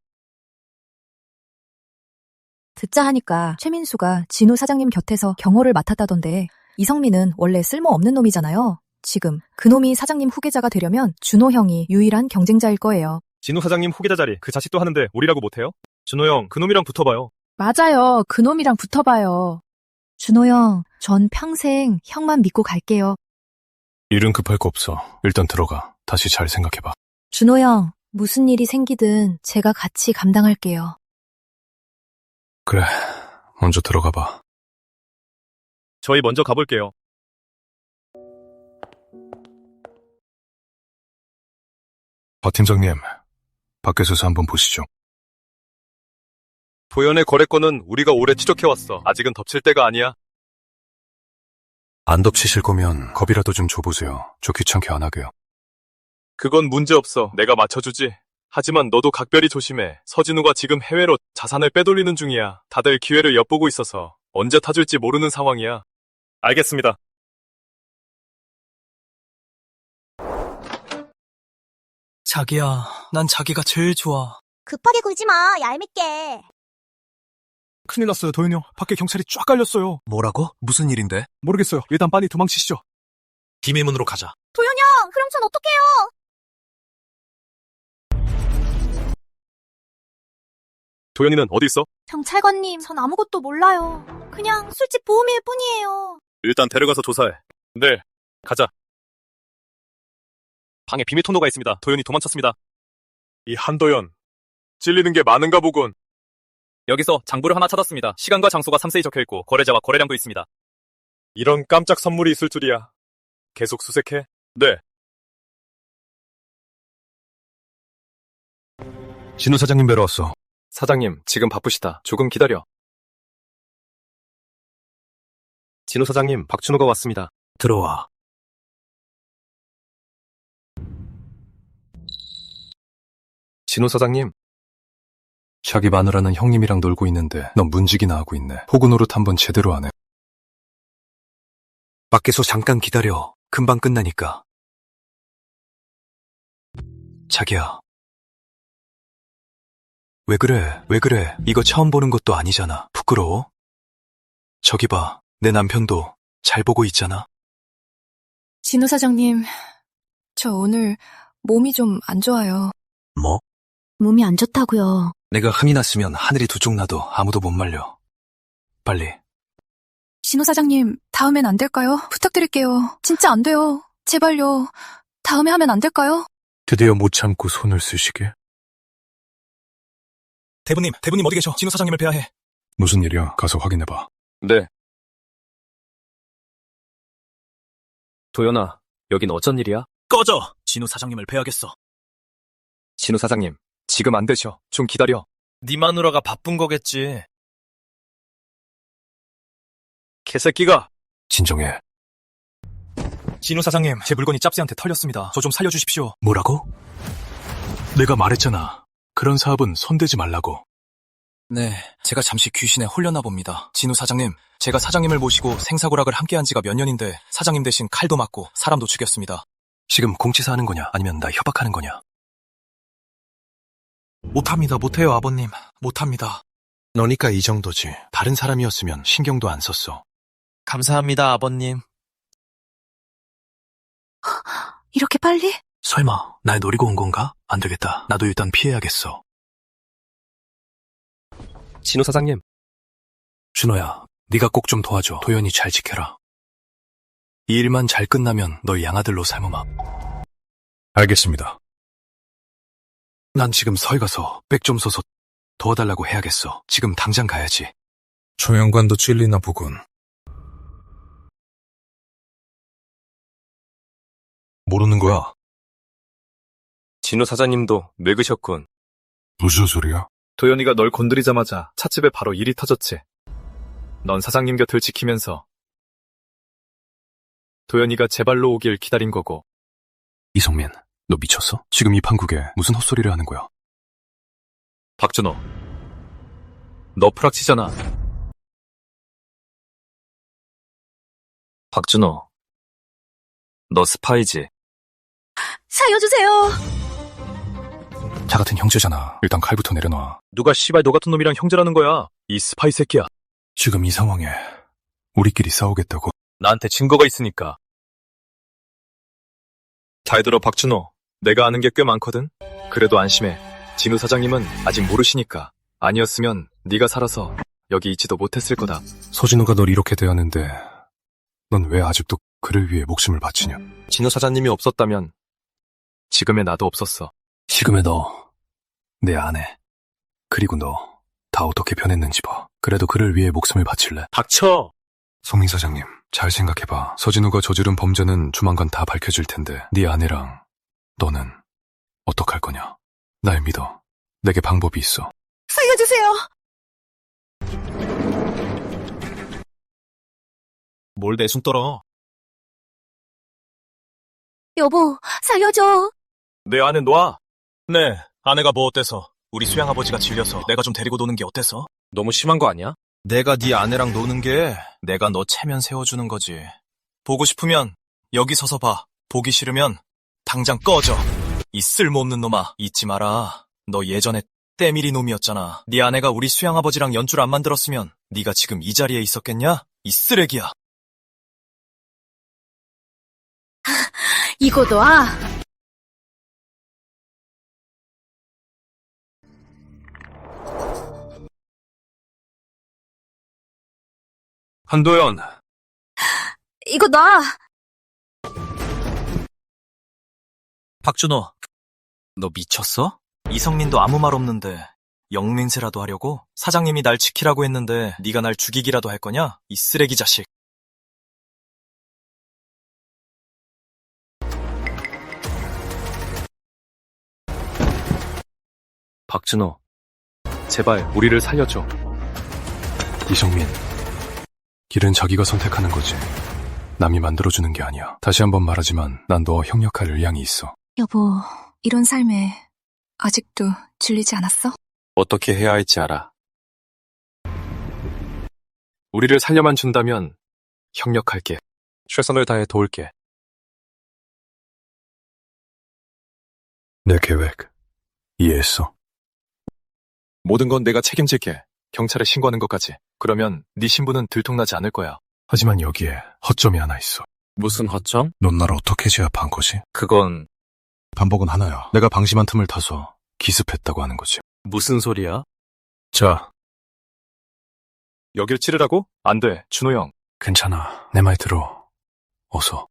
듣자 하니까 최민수가 진우 사장님 곁에서 경호를 맡았다던데 이성민은 원래 쓸모없는 놈이잖아요. 지금 그 놈이 사장님 후계자가 되려면 준호 형이 유일한 경쟁자일 거예요. 진우 사장님 후계자 자리 그 자식도 하는데 우리라고 못해요? 준호 형, 그놈이랑 붙어봐요. 맞아요. 그놈이랑 붙어봐요. 준호 형, 전 평생 형만 믿고 갈게요. 일은 급할 거 없어. 일단 들어가. 다시 잘 생각해봐. 준호 형, 무슨 일이 생기든 제가 같이 감당할게요. 그래, 먼저 들어가봐. 저희 먼저 가볼게요. 박 팀장님, 밖에서도 한번 보시죠. 도연의 거래권은 우리가 오래 추적해왔어. 아직은 덮칠 때가 아니야. 안 덮치실 거면 겁이라도 좀 줘보세요. 저 귀찮게 안 하게요. 그건 문제없어. 내가 맞춰주지. 하지만 너도 각별히 조심해. 서진우가 지금 해외로 자산을 빼돌리는 중이야. 다들 기회를 엿보고 있어서 언제 타줄지 모르는 상황이야. 알겠습니다. 자기야, 난 자기가 제일 좋아. 급하게 굴지 마, 얄밉게. 큰일 났어요, 도현이 형. 밖에 경찰이 쫙 깔렸어요. 뭐라고? 무슨 일인데? 모르겠어요. 일단 빨리 도망치시죠. 비밀문으로 가자. 도현이 형, 그럼 전 어떡해요? 도연이는 어디 있어? 경찰관님, 전 아무것도 몰라요. 그냥 술집 보험일 뿐이에요. 일단 데려가서 조사해. 네, 가자. 방에 비밀 통로가 있습니다. 도연이 도망쳤습니다. 이 한도연, 찔리는 게 많은가 보군. 여기서 장부를 하나 찾았습니다. 시간과 장소가 상세히 적혀있고 거래자와 거래량도 있습니다. 이런 깜짝 선물이 있을 줄이야. 계속 수색해? 네. 진우 사장님 뵈러 왔어. 사장님, 지금 바쁘시다. 조금 기다려. 진우 사장님, 박준호가 왔습니다. 들어와. 진우 사장님, 자기 마누라는 형님이랑 놀고 있는데 넌 문지기나 하고 있네. 호구 노릇 한번 제대로 하네. 밖에서 잠깐 기다려. 금방 끝나니까. 자기야. 왜 그래? 이거 처음 보는 것도 아니잖아. 부끄러워? 저기 봐. 내 남편도 잘 보고 있잖아. 진우 사장님, 저 오늘 몸이 좀 안 좋아요. 뭐? 몸이 안 좋다고요. 내가 흥이 났으면 하늘이 두 쪽 나도 아무도 못 말려. 빨리. 진우 사장님, 다음엔 안 될까요? 부탁드릴게요. 진짜 안 돼요. 제발요. 다음에 하면 안 될까요? 드디어 못 참고 손을 쓰시게. 대부님 어디 계셔? 진우 사장님을 뵈야 해. 무슨 일이야? 가서 확인해봐. 네. 도연아, 여긴 어쩐 일이야? 꺼져! 진우 사장님을 뵈야겠어. 진우 사장님, 지금 안 되셔. 좀 기다려. 네 마누라가 바쁜 거겠지. 개새끼가! 진정해. 진우 사장님, 제 물건이 짭새한테 털렸습니다. 저 좀 살려주십시오. 뭐라고? 내가 말했잖아. 그런 사업은 손대지 말라고. 네, 제가 잠시 귀신에 홀렸나 봅니다. 진우 사장님, 제가 사장님을 모시고 생사고락을 함께한 지가 몇 년인데 사장님 대신 칼도 맞고 사람도 죽였습니다. 지금 공치사 하는 거냐? 아니면 나 협박하는 거냐? 못합니다. 못해요, 아버님. 못합니다. 너니까 이 정도지. 다른 사람이었으면 신경도 안 썼어. 감사합니다, 아버님. 이렇게 빨리? 설마 날 노리고 온 건가? 안 되겠다. 나도 일단 피해야겠어. 진우 사장님. 준호야, 네가 꼭 좀 도와줘. 도연이 잘 지켜라. 이 일만 잘 끝나면 널 양아들로 삶으마. 알겠습니다. 난 지금 서울 가서 백 좀 써서 도와달라고 해야겠어. 지금 당장 가야지. 조영관도 찔리나 보군. 모르는 거야? 진우 사장님도 늙으셨군. 무슨 소리야? 도연이가 널 건드리자마자 찻집에 바로 일이 터졌지. 넌 사장님 곁을 지키면서 도연이가 제 발로 오길 기다린 거고. 이성민, 너 미쳤어? 지금 이 판국에 무슨 헛소리를 하는 거야? 박준호, 너 프락치잖아. 박준호, 너 스파이지? 살려주세요. 자 같은 형제잖아. 일단 칼부터 내려놔. 누가 씨발 너 같은 놈이랑 형제라는 거야? 이 스파이 새끼야. 지금 이 상황에 우리끼리 싸우겠다고? 나한테 증거가 있으니까. 잘 들어, 박준호. 내가 아는 게 꽤 많거든? 그래도 안심해. 진우 사장님은 아직 모르시니까. 아니었으면 네가 살아서 여기 있지도 못했을 거다. 서진우가 널 이렇게 대하는데 넌 왜 아직도 그를 위해 목숨을 바치냐? 진우 사장님이 없었다면 지금의 나도 없었어. 지금의 너, 내 아내, 그리고 너 다 어떻게 변했는지 봐. 그래도 그를 위해 목숨을 바칠래? 닥쳐! 성민 사장님, 잘 생각해봐. 서진우가 저지른 범죄는 조만간 다 밝혀질 텐데 네 아내랑 너는 어떡할 거냐? 날 믿어. 내게 방법이 있어. 살려주세요. 뭘 내숭 떨어? 여보, 살려줘. 내 아내 놔! 네, 아내가 뭐 어때서? 우리 수양아버지가 질려서 내가 좀 데리고 노는 게 어때서? 너무 심한 거 아니야? 내가 네 아내랑 노는 게 내가 너 체면 세워주는 거지. 보고 싶으면 여기 서서 봐. 보기 싫으면 당장 꺼져. 이 쓸모없는 놈아, 잊지 마라. 너 예전에 때밀이 놈이었잖아. 네 아내가 우리 수양아버지랑 연줄 안 만들었으면 네가 지금 이 자리에 있었겠냐? 이 쓰레기야. 이거 놔. 한도연, 이거 놔. 박준호, 너 미쳤어? 이성민도 아무 말 없는데 영민세라도 하려고? 사장님이 날 지키라고 했는데 네가 날 죽이기라도 할 거냐? 이 쓰레기 자식. 박준호, 제발 우리를 살려줘. 이성민, 길은 자기가 선택하는 거지. 남이 만들어주는 게 아니야. 다시 한번 말하지만 난 너와 협력할 의향이 있어. 여보, 이런 삶에 아직도 질리지 않았어? 어떻게 해야 할지 알아. 우리를 살려만 준다면 협력할게. 최선을 다해 도울게. 내 계획 이해했어? 모든 건 내가 책임질게. 경찰에 신고하는 것까지. 그러면 네 신분은 들통나지 않을 거야. 하지만 여기에 허점이 하나 있어. 무슨 허점? 넌 날 어떻게 제압한 거지? 그건 반복은 하나야. 내가 방심한 틈을 타서 기습했다고 하는 거지. 무슨 소리야? 자, 여길 찌르라고? 안 돼, 준호 형. 괜찮아. 내 말 들어. 어서.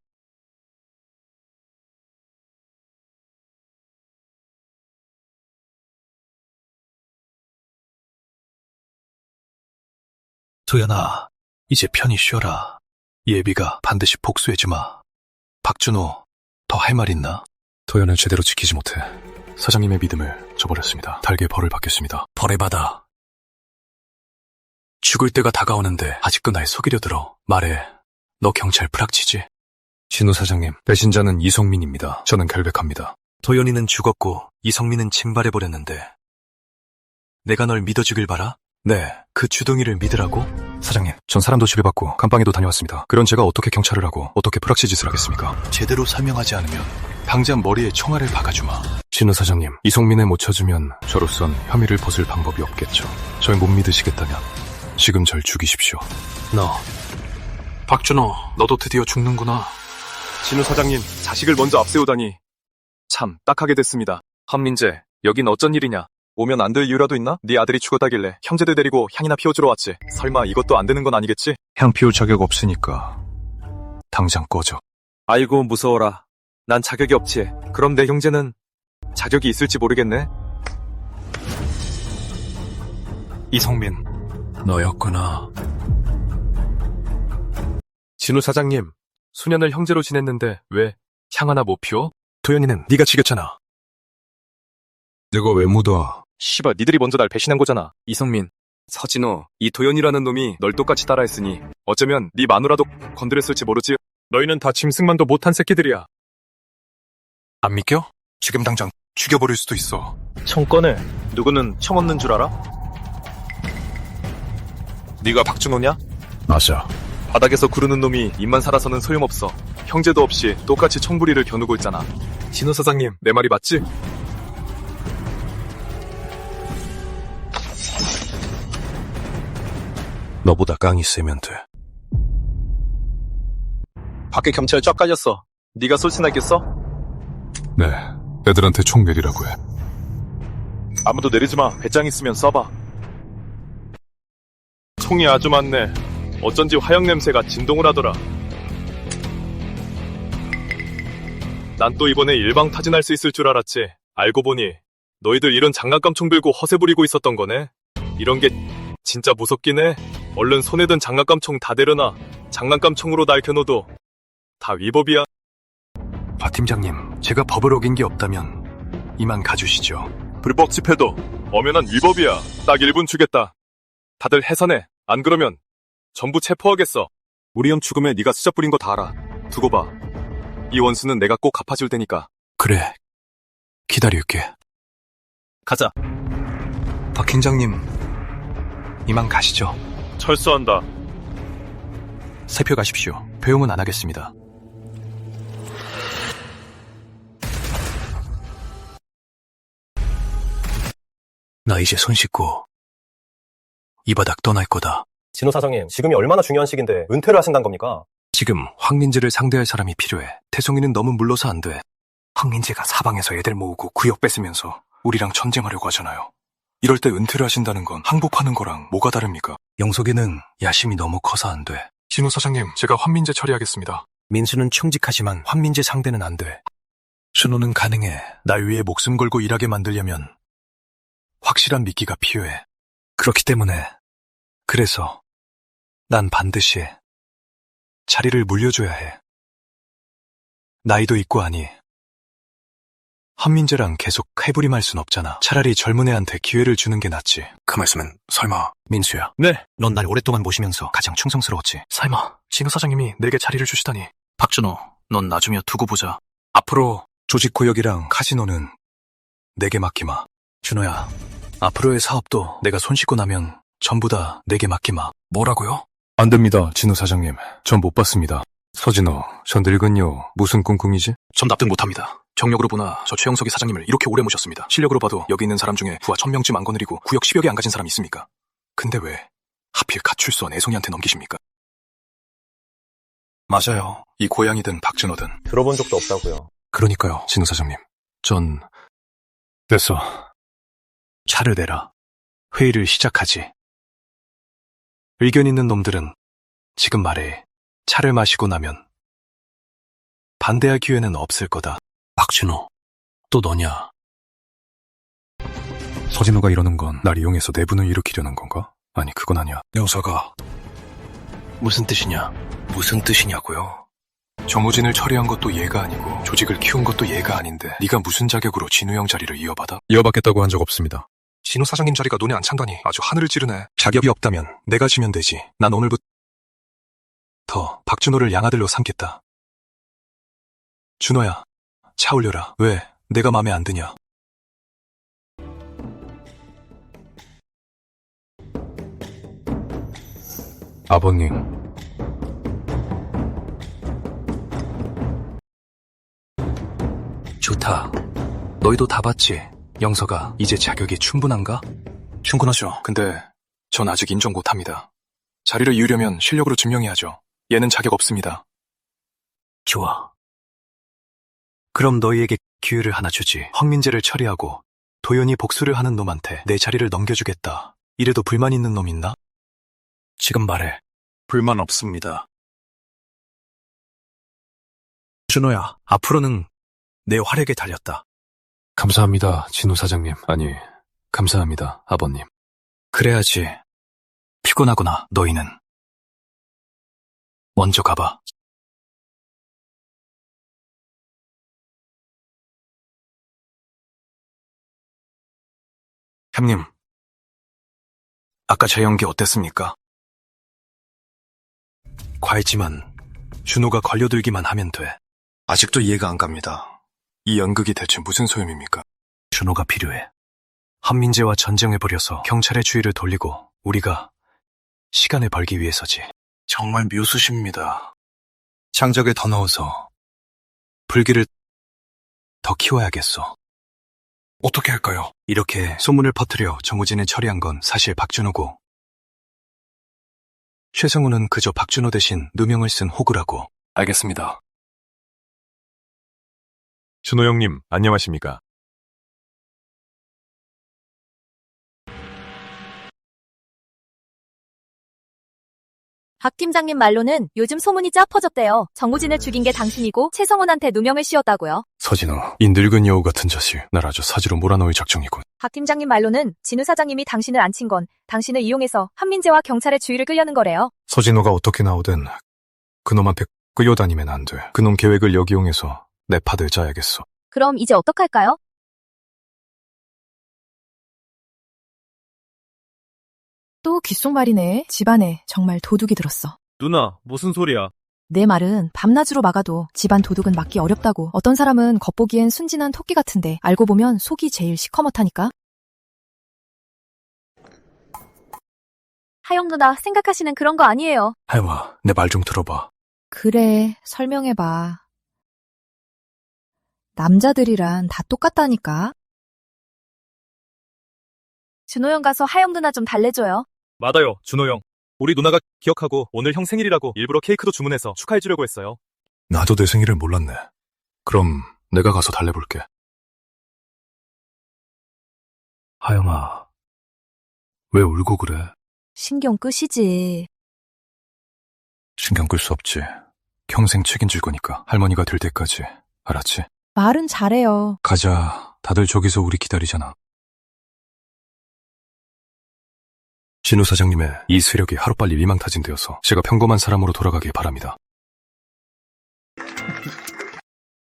도연아, 이제 편히 쉬어라. 예비가 반드시 복수해주마. 박준호, 더 할 말 있나? 도연을 제대로 지키지 못해 사장님의 믿음을 저버렸습니다. 달게 벌을 받겠습니다. 벌을 받아. 죽을 때가 다가오는데 아직도 날 속이려 들어. 말해, 너 경찰 프락치지? 진우 사장님, 배신자는 이성민입니다. 저는 결백합니다. 도연이는 죽었고 이성민은 징발해버렸는데 내가 널 믿어주길 바라? 네, 그 주둥이를 믿으라고? 사장님, 전 사람도 치료받고 감방에도 다녀왔습니다. 그런 제가 어떻게 경찰을 하고 어떻게 프락치 짓을 하겠습니까? 제대로 설명하지 않으면 당장 머리에 총알을 박아주마. 진우 사장님, 이성민에 못 찾으면 저로선 혐의를 벗을 방법이 없겠죠. 절 못 믿으시겠다면 지금 절 죽이십시오. 박준호, 너도 드디어 죽는구나. 진우 사장님, 자식을 먼저 앞세우다니. 참, 딱하게 됐습니다. 한민재, 여긴 어쩐 일이냐? 오면 안 될 이유라도 있나? 네 아들이 죽었다길래 형제들 데리고 향이나 피워주러 왔지. 설마 이것도 안 되는 건 아니겠지? 향 피울 자격 없으니까 당장 꺼져. 아이고, 무서워라. 난 자격이 없지. 그럼 내 형제는 자격이 있을지 모르겠네. 이성민, 너였구나. 진우 사장님, 수년을 형제로 지냈는데 왜 향 하나 못 피워? 도현이는 네가 죽였잖아. 내가 왜 묻어? 씨발, 니들이 먼저 날 배신한 거잖아. 이성민, 서진호, 이 도현이라는 놈이 널 똑같이 따라했으니 어쩌면 네 마누라도 건드렸을지 모르지. 너희는 다 짐승만도 못한 새끼들이야. 안 믿겨? 지금 당장 죽여버릴 수도 있어. 청 꺼내. 누구는 청 없는 줄 알아? 네가 박준호냐? 맞아. 바닥에서 구르는 놈이 입만 살아서는 소용없어. 형제도 없이 똑같이 청부리를 겨누고 있잖아. 진호 사장님, 내 말이 맞지? 너보다 깡이 세면 돼. 밖에 경찰 쫙 깔렸어. 네가 쏠syn하겠어? 네, 애들한테 총 내리라고 해. 아무도 내리지 마. 배짱 있으면 쏴봐. 총이 아주 많네. 어쩐지 화형 냄새가 진동을 하더라. 난 또 이번에 일방타진할 수 있을 줄 알았지. 알고 보니 너희들 이런 장난감 총 들고 허세 부리고 있었던 거네. 이런 게 진짜 무섭긴 해. 얼른 손에 든 장난감 총 다 내려놔. 장난감 총으로 날 겨눠도 다 위법이야. 박 팀장님, 제가 법을 어긴 게 없다면 이만 가주시죠. 불법 집회도 엄연한 위법이야. 딱 1분 주겠다. 다들 해산해. 안 그러면 전부 체포하겠어. 우리 형 죽음에 네가 수작 부린 거 다 알아. 두고 봐. 이 원수는 내가 꼭 갚아줄 테니까. 그래, 기다릴게. 가자. 박 팀장님, 이만 가시죠. 철수한다. 살펴 가십시오. 배웅은 안 하겠습니다. 나 이제 손 씻고 이 바닥 떠날 거다. 진호 사장님, 지금이 얼마나 중요한 시기인데 은퇴를 하신다는 겁니까? 지금 황민재를 상대할 사람이 필요해. 태송이는 너무 물러서 안 돼. 황민재가 사방에서 애들 모으고 구역 뺏으면서 우리랑 전쟁하려고 하잖아요. 이럴 때 은퇴를 하신다는 건 항복하는 거랑 뭐가 다릅니까? 영석이는 야심이 너무 커서 안 돼. 진우 사장님, 제가 환민재 처리하겠습니다. 민수는 청직하지만 환민재 상대는 안 돼. 준호는 가능해. 날 위해 목숨 걸고 일하게 만들려면 확실한 미끼가 필요해. 그렇기 때문에 그래서 난 반드시 자리를 물려줘야 해. 나이도 있고 하니 한민재랑 계속 칼부림할 순 없잖아. 차라리 젊은 애한테 기회를 주는 게 낫지. 그 말씀은 설마 민수야? 네. 넌 날 오랫동안 모시면서 가장 충성스러웠지. 설마 진우 사장님이 내게 자리를 주시다니. 박준호, 넌 나중에 두고 보자. 앞으로 조직구역이랑 카지노는 내게 맡기마. 준호야, 앞으로의 사업도 내가 손 씻고 나면 전부 다 내게 맡기마. 뭐라고요? 안 됩니다, 진우 사장님. 전 못 받습니다. 서진호, 저 늙은요 무슨 꿍꿍이지? 전 납득 못합니다. 경력으로 보나 저 최영석이 사장님을 이렇게 오래 모셨습니다. 실력으로 봐도 여기 있는 사람 중에 부하 1000명쯤 안 거느리고 구역 10여 개 안 가진 사람이 있습니까? 근데 왜 하필 가출소한 애송이한테 넘기십니까? 맞아요. 이 고양이든 박준호든. 들어본 적도 없다고요. 그러니까요, 진우 사장님. 전 됐어. 차를 내라. 회의를 시작하지. 의견 있는 놈들은 지금 말해. 차를 마시고 나면 반대할 기회는 없을 거다. 박준호, 또 너냐? 서진호가 이러는 건 날 이용해서 내분을 일으키려는 건가? 아니, 그건 아니야. 여사가 무슨 뜻이냐? 무슨 뜻이냐고요? 정우진을 처리한 것도 얘가 아니고 조직을 키운 것도 얘가 아닌데 네가 무슨 자격으로 진우 형 자리를 이어받아? 이어받겠다고 한 적 없습니다. 진우 사장님 자리가 눈에 안 찬다니 아주 하늘을 찌르네. 자격이 없다면 내가 지면 되지. 난 오늘부터 박준호를 양아들로 삼겠다. 준호야, 차 올려라. 왜? 내가 맘에 안 드냐? 아버님. 좋다. 너 너희도 다 봤지? 영서가 이제 자격이 충분한가? 충분하죠. 근데 전 아직 인정 못합니다. 자리를 이으려면 실력으로 증명해야죠. 얘는 자격 없습니다. 좋아. 그럼 너희에게 기회를 하나 주지. 황민재를 처리하고 도연이 복수를 하는 놈한테 내 자리를 넘겨주겠다. 이래도 불만 있는 놈 있나? 지금 말해. 불만 없습니다. 준호야, 앞으로는 내 활약에 달렸다. 감사합니다, 진우 사장님. 아니, 감사합니다, 아버님. 그래야지. 피곤하구나, 너희는. 먼저 가봐. 형님, 아까 제 연기 어땠습니까? 과했지만 준호가 걸려들기만 하면 돼. 아직도 이해가 안 갑니다. 이 연극이 대체 무슨 소용입니까? 준호가 필요해. 한민재와 전쟁을 벌여서 경찰의 주의를 돌리고 우리가 시간을 벌기 위해서지. 정말 묘수십니다. 장작을 더 넣어서 불길을 더 키워야겠어. 어떻게 할까요? 이렇게 소문을 퍼뜨려 정우진을 처리한 건 사실 박준호고 최성우는 그저 박준호 대신 누명을 쓴 호구라고. 알겠습니다. 준호 형님, 안녕하십니까? 박 팀장님 말로는 요즘 소문이 쫙 퍼졌대요. 정우진을 죽인 게 당신이고 최성훈한테 누명을 씌웠다고요. 서진호, 이 늙은 여우 같은 자식, 날 아주 사지로 몰아넣을 작정이군. 박 팀장님 말로는 진우 사장님이 당신을 안 친 건 당신을 이용해서 한민재와 경찰의 주의를 끌려는 거래요. 서진호가 어떻게 나오든 그놈한테 끌려다니면 안 돼. 그놈 계획을 역이용해서 내 파들 짜야겠어. 그럼 이제 어떡할까요? 또 귓속말이네. 집안에 정말 도둑이 들었어. 누나, 무슨 소리야? 내 말은 밤낮으로 막아도 집안 도둑은 막기 어렵다고. 어떤 사람은 겉보기엔 순진한 토끼 같은데 알고 보면 속이 제일 시커멓다니까. 하영 누나 생각하시는 그런 거 아니에요. 하영아, 내 말 좀 들어봐. 그래, 설명해봐. 남자들이란 다 똑같다니까. 준호 형 가서 하영 누나 좀 달래줘요. 맞아요, 준호 형. 우리 누나가 기억하고 오늘 형 생일이라고 일부러 케이크도 주문해서 축하해주려고 했어요. 나도 내 생일을 몰랐네. 그럼 내가 가서 달래볼게. 하영아, 왜 울고 그래? 신경 끄시지. 신경 끌 수 없지. 평생 책임질 거니까 할머니가 될 때까지. 알았지? 말은 잘해요. 가자. 다들 저기서 우리 기다리잖아. 진우 사장님의 이 세력이 하루빨리 위망타진되어서 제가 평범한 사람으로 돌아가길 바랍니다.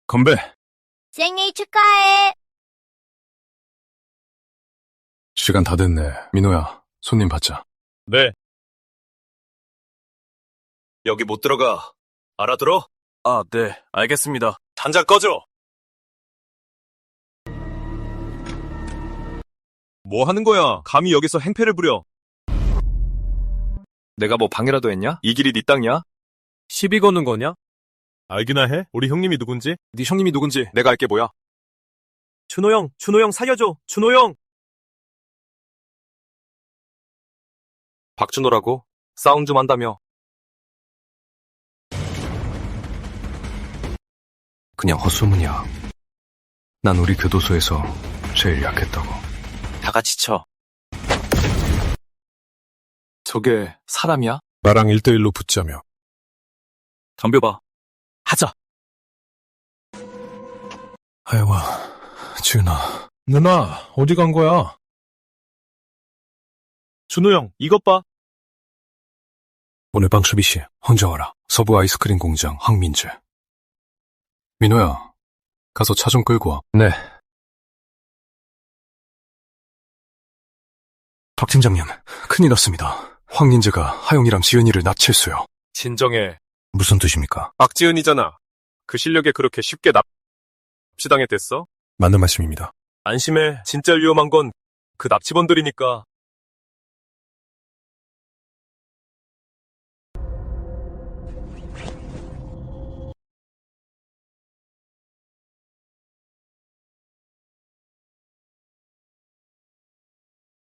건배! 생일 축하해. 시간 다 됐네. 민호야, 손님 받자. 네. 여기 못 들어가. 알아들어? 아, 네. 알겠습니다. 단장 꺼줘! 뭐 하는 거야? 감히 여기서 행패를 부려. 내가 뭐 방해라도 했냐? 이 길이 네 땅이야? 시비 거는 거냐? 알기나 해? 우리 형님이 누군지? 네 형님이 누군지 내가 알게 뭐야? 준호 형 살려줘. 준호 형. 박준호라고? 싸움 좀 한다며. 그냥 헛소문이야. 난 우리 교도소에서 제일 약했다고. 다 같이 쳐. 저게 사람이야? 나랑 1대1로 붙자며. 덤벼봐. 하자. 하영아, 지은아. 누나, 어디 간 거야? 준호 형, 이것 봐. 오늘 밤 수비시 혼자 와라. 서부 아이스크림 공장 황민재. 민호야, 가서 차 좀 끌고 와. 네. 박 팀장님, 큰일 났습니다. 황민재가 하영이랑 지은이를 납치했어요. 진정해. 무슨 뜻입니까? 박지은이잖아. 그 실력에 그렇게 쉽게 납치당했댔어? 맞는 말씀입니다. 안심해. 진짜 위험한 건 그 납치범들이니까.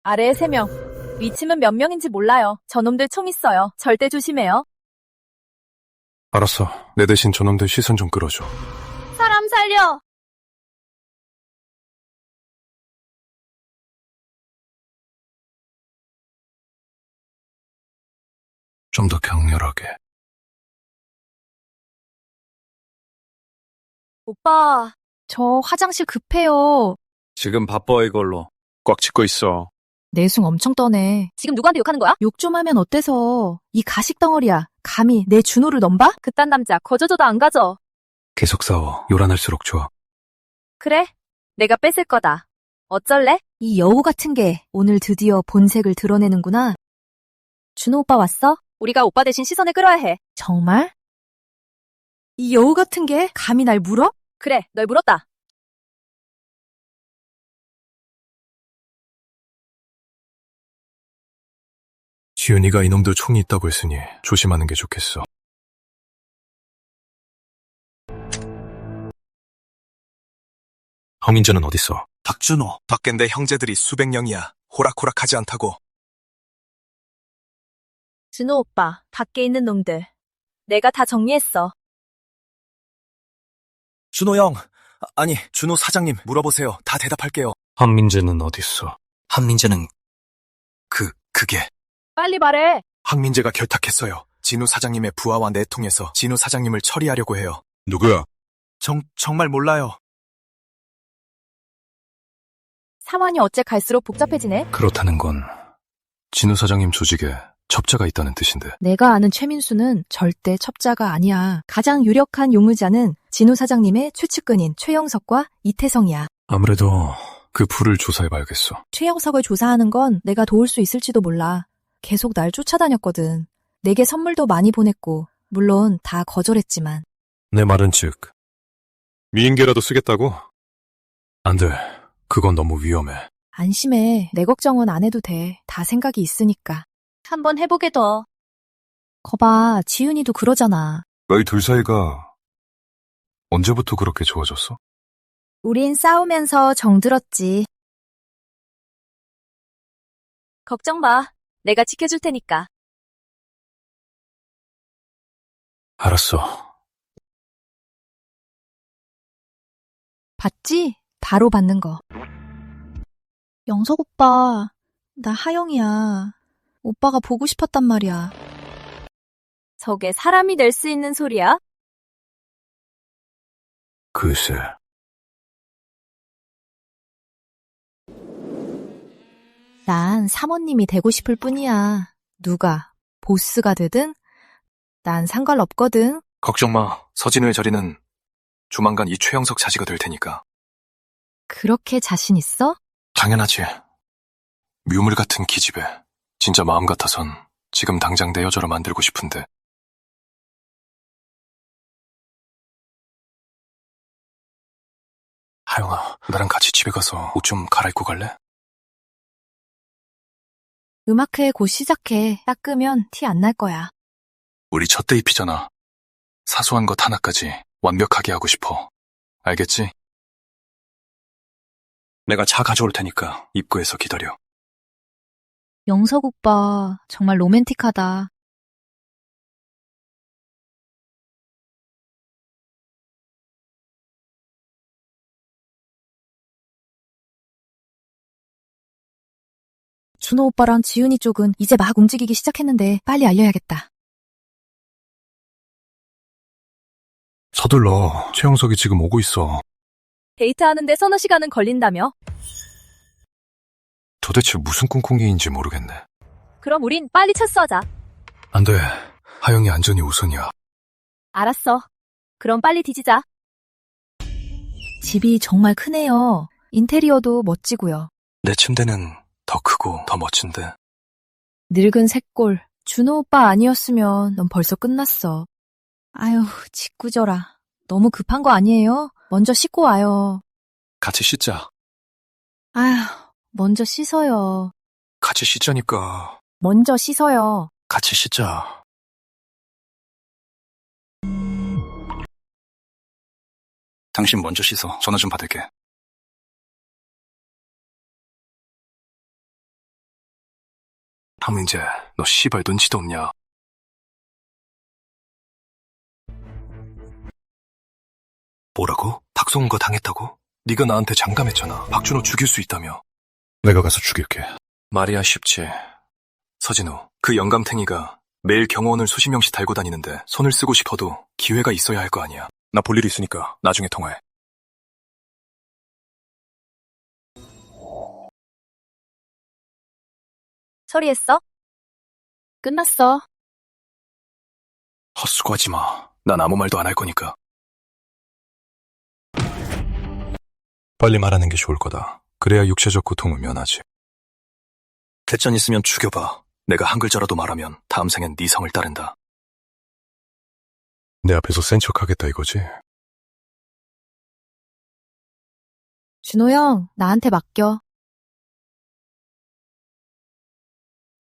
아래에 3명. 위층은 몇 명인지 몰라요. 저놈들 총 있어요. 절대 조심해요. 알았어. 내 대신 저놈들 시선 좀 끌어줘. 사람 살려! 좀 더 격렬하게. 오빠, 저 화장실 급해요. 지금 바빠 이걸로. 꽉 짚고 있어. 내숭 엄청 떠네. 지금 누구한테 욕하는 거야? 욕 좀 하면 어때서? 이 가식 덩어리야. 감히 내 준호를 넘봐? 그딴 남자 거저줘도 안 가져. 계속 싸워. 요란할수록 좋아. 그래, 내가 뺏을 거다. 어쩔래? 이 여우 같은 게 오늘 드디어 본색을 드러내는구나. 준호 오빠 왔어? 우리가 오빠 대신 시선을 끌어야 해. 정말? 이 여우 같은 게 감히 날 물어? 그래, 널 물었다. 지은이가 이놈들 총이 있다고 했으니 조심하는 게 좋겠어. 황민재는 어딨어? 박준호, 밖인데 형제들이 수백 명이야. 호락호락하지 않다고. 준호 오빠, 밖에 있는 놈들. 내가 다 정리했어. 준호 형, 아니 준호 사장님 물어보세요. 다 대답할게요. 황민재는 어딨어? 한민재는 그게 빨리 말해. 황민재가 결탁했어요. 진우 사장님의 부하와 내통해서 진우 사장님을 처리하려고 해요. 누구야? 정말 몰라요. 상황이 어째 갈수록 복잡해지네. 그렇다는 건 진우 사장님 조직에 첩자가 있다는 뜻인데. 내가 아는 최민수는 절대 첩자가 아니야. 가장 유력한 용의자는 진우 사장님의 최측근인 최영석과 이태성이야. 아무래도 그 불을 조사해봐야겠어. 최영석을 조사하는 건 내가 도울 수 있을지도 몰라. 계속 날 쫓아다녔거든. 내게 선물도 많이 보냈고 물론 다 거절했지만. 내 말은 즉 미인계라도 쓰겠다고? 안 돼. 그건 너무 위험해. 안심해. 내 걱정은 안 해도 돼. 다 생각이 있으니까. 한번 해보게 둬. 거봐, 지은이도 그러잖아. 너희 둘 사이가 언제부터 그렇게 좋아졌어? 우린 싸우면서 정들었지. 걱정 마. 내가 지켜줄 테니까. 알았어. 봤지? 바로 받는 거. 영석 오빠, 나 하영이야. 오빠가 보고 싶었단 말이야. 저게 사람이 낼 수 있는 소리야? 글쎄. 난 사모님이 되고 싶을 뿐이야. 누가 보스가 되든 난 상관없거든. 걱정 마. 서진우의 자리는 조만간 이 최영석 차지가 될 테니까. 그렇게 자신 있어? 당연하지. 뮤물 같은 기집애. 진짜 마음 같아선 지금 당장 내 여자로 만들고 싶은데. 하영아, 나랑 같이 집에 가서 옷 좀 갈아입고 갈래? 음악회 곧 시작해. 닦으면 티 안 날 거야. 우리 첫 데이트잖아. 사소한 것 하나까지 완벽하게 하고 싶어. 알겠지? 내가 차 가져올 테니까 입구에서 기다려. 영석 오빠, 정말 로맨틱하다. 준호 오빠랑 지은이 쪽은 이제 막 움직이기 시작했는데 빨리 알려야겠다. 서둘러. 최영석이 지금 오고 있어. 데이트하는데 서너 시간은 걸린다며? 도대체 무슨 꿍꿍이인지 모르겠네. 그럼 우린 빨리 철수하자. 안 돼. 하영이 안전이 우선이야. 알았어. 그럼 빨리 뒤지자. 집이 정말 크네요. 인테리어도 멋지고요. 내 침대는 더 크고 더 멋진데. 늙은 새꼴. 준호 오빠 아니었으면 넌 벌써 끝났어. 아유, 짓궂어라. 너무 급한 거 아니에요? 먼저 씻고 와요. 같이 씻자. 아휴, 먼저 씻어요. 같이 씻자니까. 먼저 씻어요. 같이 씻자. 당신 먼저 씻어. 전화 좀 받을게. 황민재, 너 씨발 눈치도 없냐? 뭐라고? 탁송은 거 당했다고? 네가 나한테 장담했잖아. 박준호 죽일 수 있다며. 내가 가서 죽일게. 말이야 쉽지. 서진우, 그 영감탱이가 매일 경호원을 수십 명씩 달고 다니는데 손을 쓰고 싶어도 기회가 있어야 할 거 아니야. 나 볼 일 있으니까 나중에 통화해. 처리했어? 끝났어. 헛수고하지 마. 난 아무 말도 안 할 거니까. 빨리 말하는 게 좋을 거다. 그래야 육체적 고통을 면하지. 대전 있으면 죽여봐. 내가 한 글자라도 말하면 다음 생엔 네 성을 따른다. 내 앞에서 센 척하겠다 이거지? 준호 형, 나한테 맡겨.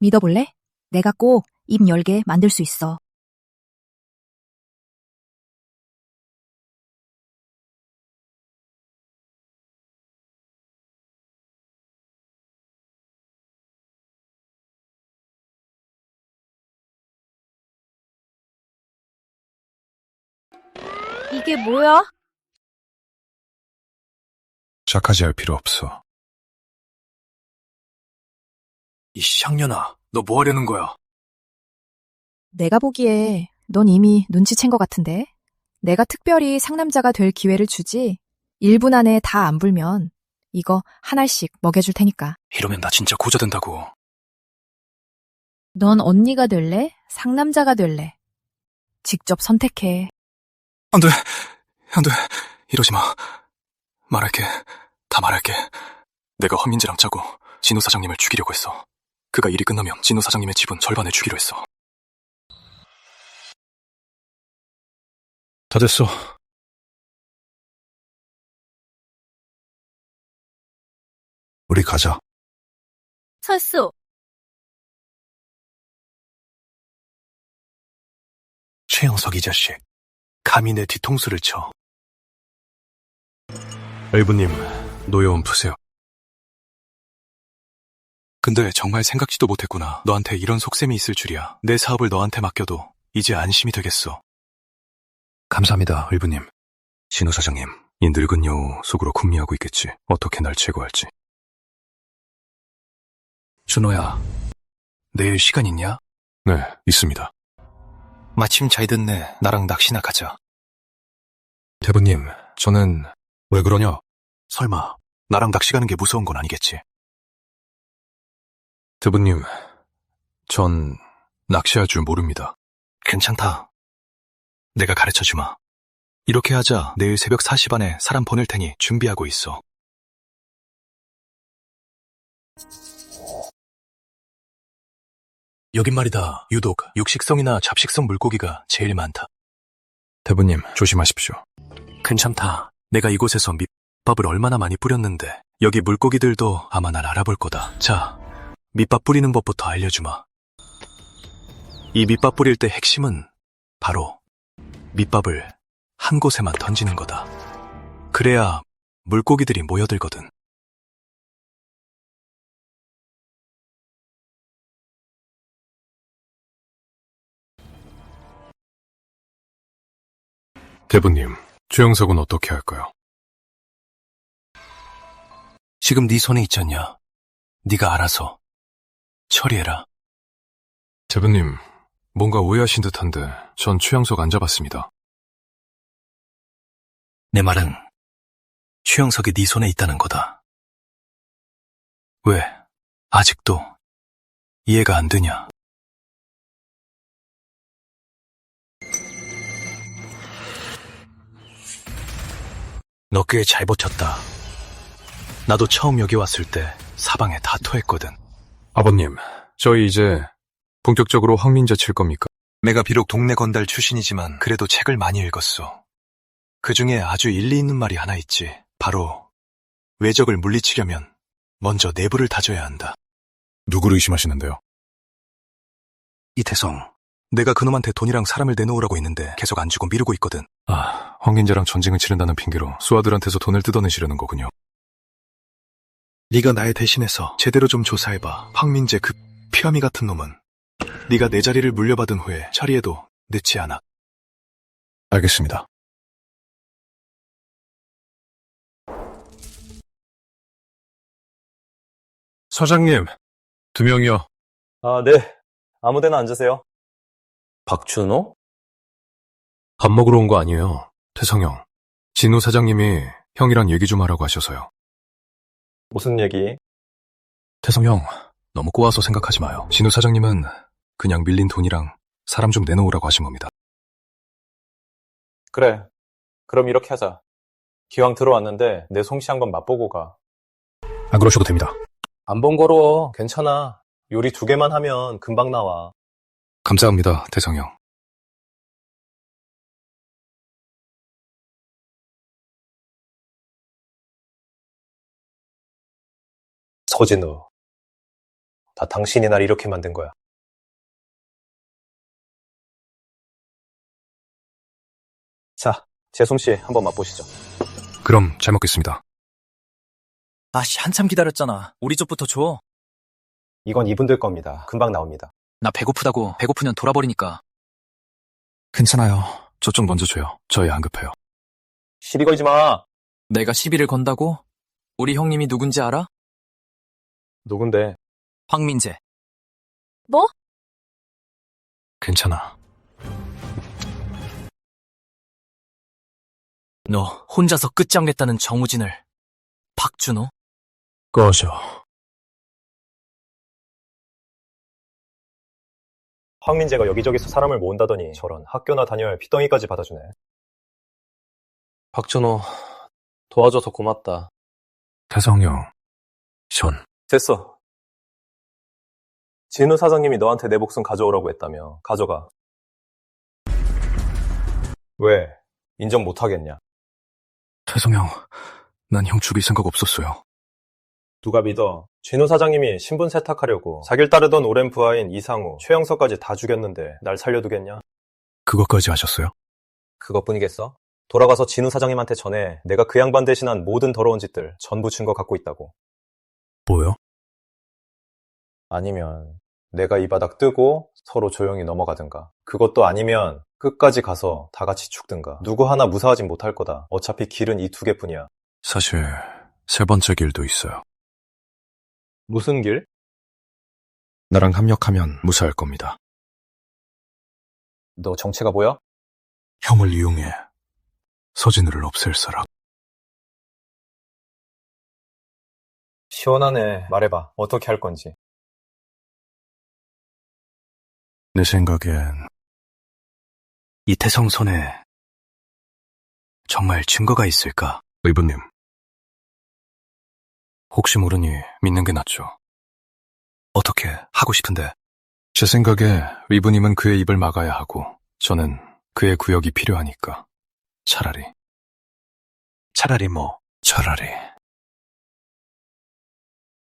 믿어볼래? 내가 꼭 입 열게 만들 수 있어. 이게 뭐야? 착하지 할 필요 없어. 이 쌍년아, 너 뭐 하려는 거야? 내가 보기에 넌 이미 눈치챈 것 같은데? 내가 특별히 상남자가 될 기회를 주지 1분 안에 다 안 불면 이거 한 알씩 먹여줄 테니까. 이러면 나 진짜 고자된다고. 넌 언니가 될래? 상남자가 될래? 직접 선택해. 안 돼. 이러지 마. 말할게. 다 말할게. 내가 허민재랑 짜고 진우 사장님을 죽이려고 했어. 그가 일이 끝나면 진우 사장님의 지분 절반을 주기로 했어. 다 됐어. 우리 가자. 철수, 최영석 이 자식. 감히 내 뒤통수를 쳐. 일부님, 노여움 푸세요. 근데 정말 생각지도 못했구나. 너한테 이런 속셈이 있을 줄이야. 내 사업을 너한테 맡겨도 이제 안심이 되겠어. 감사합니다, 일부님. 진우 사장님, 이 늙은 여우 속으로 궁리하고 있겠지. 어떻게 날 제거할지. 준호야, 내일 시간 있냐? 네, 있습니다. 마침 잘 됐네. 나랑 낚시나 가자. 대부님, 저는... 왜 그러냐? 설마 나랑 낚시 가는 게 무서운 건 아니겠지? 대부님, 전 낚시할 줄 모릅니다. 괜찮다. 내가 가르쳐주마. 이렇게 하자. 내일 새벽 4시 반에 사람 보낼 테니 준비하고 있어. 여긴 말이다. 유독 육식성이나 잡식성 물고기가 제일 많다. 대부님, 조심하십시오. 괜찮다. 내가 이곳에서 밑밥을 얼마나 많이 뿌렸는데 여기 물고기들도 아마 날 알아볼 거다. 자, 밑밥 뿌리는 법부터 알려주마. 이 밑밥 뿌릴 때 핵심은 바로 밑밥을 한 곳에만 던지는 거다. 그래야 물고기들이 모여들거든. 대부님, 최영석은 어떻게 할까요? 지금 네 손에 있잖냐. 네가 알아서 처리해라. 대부님, 뭔가 오해하신 듯한데 전 최영석 안 잡았습니다. 내 말은 최영석이 네 손에 있다는 거다. 왜 아직도 이해가 안 되냐? 너 꽤 잘 버텼다. 나도 처음 여기 왔을 때 사방에 다 토했거든. 아버님, 저희 이제 본격적으로 황민재 칠 겁니까? 내가 비록 동네 건달 출신이지만 그래도 책을 많이 읽었어. 그 중에 아주 일리 있는 말이 하나 있지. 바로 외적을 물리치려면 먼저 내부를 다져야 한다. 누구를 의심하시는데요? 이태성, 내가 그놈한테 돈이랑 사람을 내놓으라고 했는데 계속 안 주고 미루고 있거든. 아, 황민재랑 전쟁을 치른다는 핑계로 수아들한테서 돈을 뜯어내시려는 거군요. 네가 날 대신해서 제대로 좀 조사해봐. 황민재 그 피아미 같은 놈은 네가 내 자리를 물려받은 후에 처리해도 늦지 않아. 알겠습니다. 사장님, 2명이요. 아, 네. 아무데나 앉으세요. 박준호? 밥 먹으러 온 거 아니에요. 태성형. 진우 사장님이 형이랑 얘기 좀 하라고 하셔서요. 무슨 얘기? 태성형, 너무 꼬아서 생각하지 마요. 진우 사장님은 그냥 밀린 돈이랑 사람 좀 내놓으라고 하신 겁니다. 그래. 그럼 이렇게 하자. 기왕 들어왔는데 내 솜씨 한번 맛보고 가. 안 그러셔도 됩니다. 안 번거로워. 괜찮아. 요리 2개만 하면 금방 나와. 감사합니다, 태성형. 서진우. 다 당신이 날 이렇게 만든 거야. 자, 제 솜씨 한번 맛보시죠. 그럼 잘 먹겠습니다. 아씨, 한참 기다렸잖아. 우리 쪽부터 줘. 이건 이분들 겁니다. 금방 나옵니다. 나 배고프다고. 배고프면 돌아버리니까. 괜찮아요. 저쪽 먼저 줘요. 저희 안 급해요. 시비 걸지 마. 내가 시비를 건다고? 우리 형님이 누군지 알아? 누군데? 황민재. 뭐? 괜찮아. 너 혼자서 끝장냈다는 정우진을. 박준호? 꺼져. 황민재가 여기저기서 사람을 모은다더니 저런 학교나 다녀야 할 피덩이까지 받아주네. 박준호, 도와줘서 고맙다. 태성형, 전 됐어. 진우 사장님이 너한테 내 목숨 가져오라고 했다며. 가져가. 왜? 인정 못하겠냐? 태성형, 난 형 죽일 생각 없었어요. 누가 믿어? 진우 사장님이 신분 세탁하려고 자길 따르던 오랜 부하인 이상우, 최영석까지 다 죽였는데 날 살려두겠냐? 그것까지 하셨어요? 그것뿐이겠어? 돌아가서 진우 사장님한테 전해 내가 그 양반 대신한 모든 더러운 짓들 전부 증거 갖고 있다고. 뭐요? 아니면 내가 이 바닥 뜨고 서로 조용히 넘어가든가. 그것도 아니면 끝까지 가서 다 같이 죽든가. 누구 하나 무사하진 못할 거다. 어차피 길은 이 2개뿐이야. 사실 3번째 길도 있어요. 무슨 길? 나랑 합력하면 무사할 겁니다. 너 정체가 뭐야? 형을 이용해 서진우를 없앨 사람. 시원하네. 말해봐. 어떻게 할 건지. 내 생각엔 이태성 손에 정말 증거가 있을까? 의부님. 혹시 모르니 믿는 게 낫죠. 어떻게 하고 싶은데? 제 생각에 의부님은 그의 입을 막아야 하고 저는 그의 구역이 필요하니까 차라리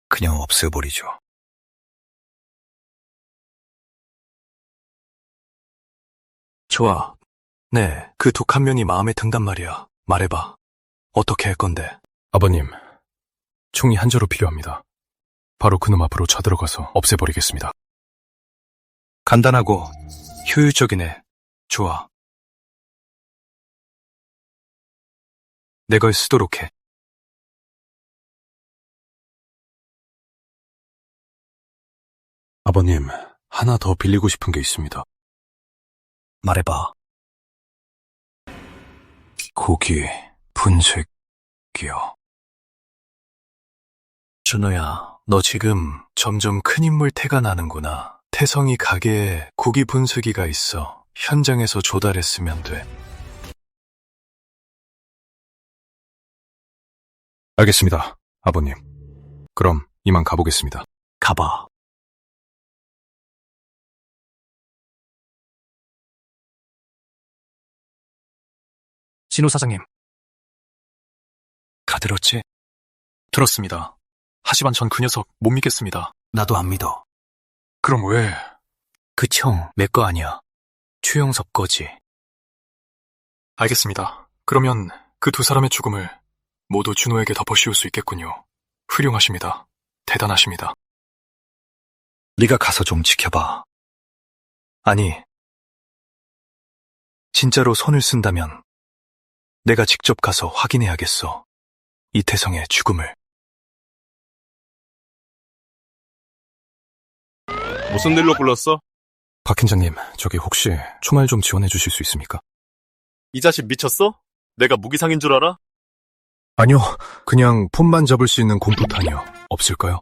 그냥 없애버리죠. 좋아. 네, 그 독한 면이 마음에 든단 말이야. 말해봐. 어떻게 할 건데? 아버님, 총이 한 자루 필요합니다. 바로 그놈 앞으로 쳐들어가서 없애버리겠습니다. 간단하고 효율적이네. 좋아. 내 걸 쓰도록 해. 아버님, 하나 더 빌리고 싶은 게 있습니다. 말해봐. 고기, 분쇄기요. 준호야, 너 지금 점점 큰 인물 태가 나는구나. 태성이 가게에 고기 분쇄기가 있어. 현장에서 조달했으면 돼. 알겠습니다, 아버님. 그럼 이만 가보겠습니다. 가봐. 진우 사장님. 다 들었지? 들었습니다. 하지만 전 그 녀석 못 믿겠습니다. 나도 안 믿어. 그럼 왜? 그 총 내 거 아니야. 최영섭 거지. 알겠습니다. 그러면 그 2사람의 죽음을 모두 준호에게 덮어씌울 수 있겠군요. 훌륭하십니다. 대단하십니다. 네가 가서 좀 지켜봐. 아니, 진짜로 손을 쓴다면 내가 직접 가서 확인해야겠어. 이태성의 죽음을. 무슨 일로 불렀어? 박 팀장님, 저기 혹시 총알 좀 지원해 주실 수 있습니까? 이 자식 미쳤어? 내가 무기상인 줄 알아? 아니요, 그냥 폰만 잡을 수 있는 공포탄이요. 없을까요?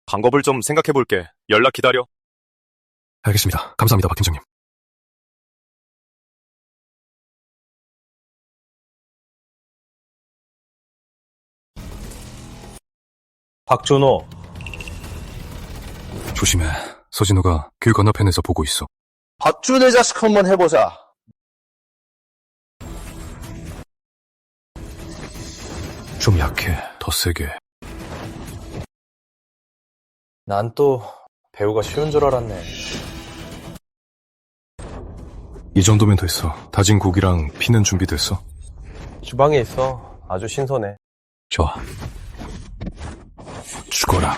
방법을 좀 생각해볼게. 연락 기다려. 알겠습니다. 감사합니다, 박 팀장님. 박준호, 조심해. 서진호가 길 건너편에서 보고 있어. 박준의 자식 한번 해보자. 좀 약해. 더 세게. 난 또 배우가 쉬운 줄 알았네. 이 정도면 됐어. 다진 고기랑 피는 준비됐어? 주방에 있어. 아주 신선해. 좋아. 죽어라.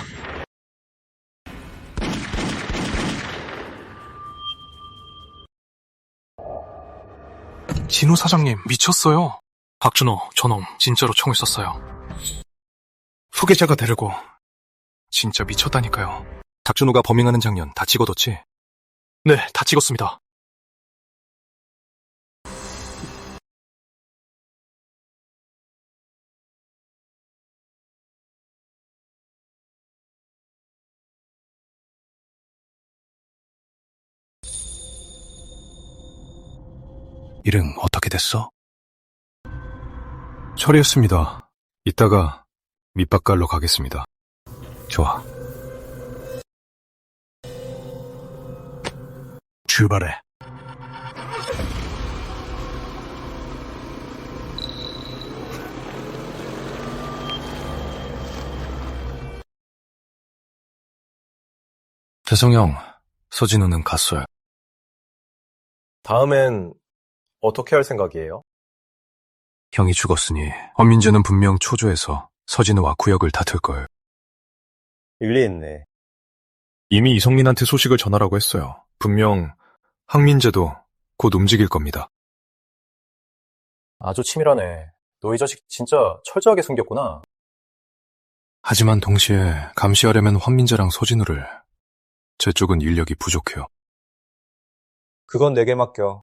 진우 사장님, 미쳤어요. 박준호, 저놈, 진짜로 총을 쐈어요. 후계자가 되려고. 진짜 미쳤다니까요. 박준호가 범행하는 장면 다 찍어뒀지? 네, 다 찍었습니다. 일은 어떻게 됐어? 처리했습니다. 이따가 밑밥 깔러 가겠습니다. 좋아. 출발해. 태성형, 서진우는 갔어요. 다음엔 어떻게 할 생각이에요? 형이 죽었으니 헌민재는 분명 초조해서 서진우와 구역을 다툴 거예요. 일리 있네. 이미 이성민한테 소식을 전하라고 했어요. 분명 황민재도 곧 움직일 겁니다. 아주 치밀하네. 너 이 자식 진짜 철저하게 숨겼구나. 하지만 동시에 감시하려면 황민재랑 서진우를 제 쪽은 인력이 부족해요. 그건 내게 맡겨.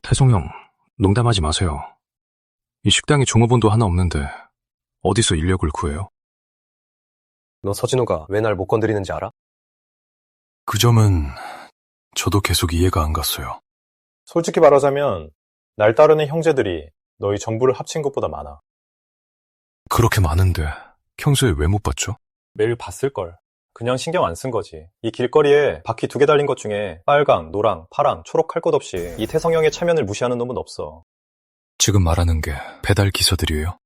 태성형, 농담하지 마세요. 이 식당에 종업원도 하나 없는데 어디서 인력을 구해요? 너 서진우가 왜 날 못 건드리는지 알아? 그 점은 저도 계속 이해가 안 갔어요. 솔직히 말하자면 날 따르는 형제들이 너희 전부를 합친 것보다 많아. 그렇게 많은데 평소에 왜 못 봤죠? 매일 봤을걸. 그냥 신경 안 쓴 거지. 이 길거리에 바퀴 2개 달린 것 중에 빨강, 노랑, 파랑, 초록 할 것 없이 이 태성형의 체면을 무시하는 놈은 없어. 지금 말하는 게 배달 기사들이에요?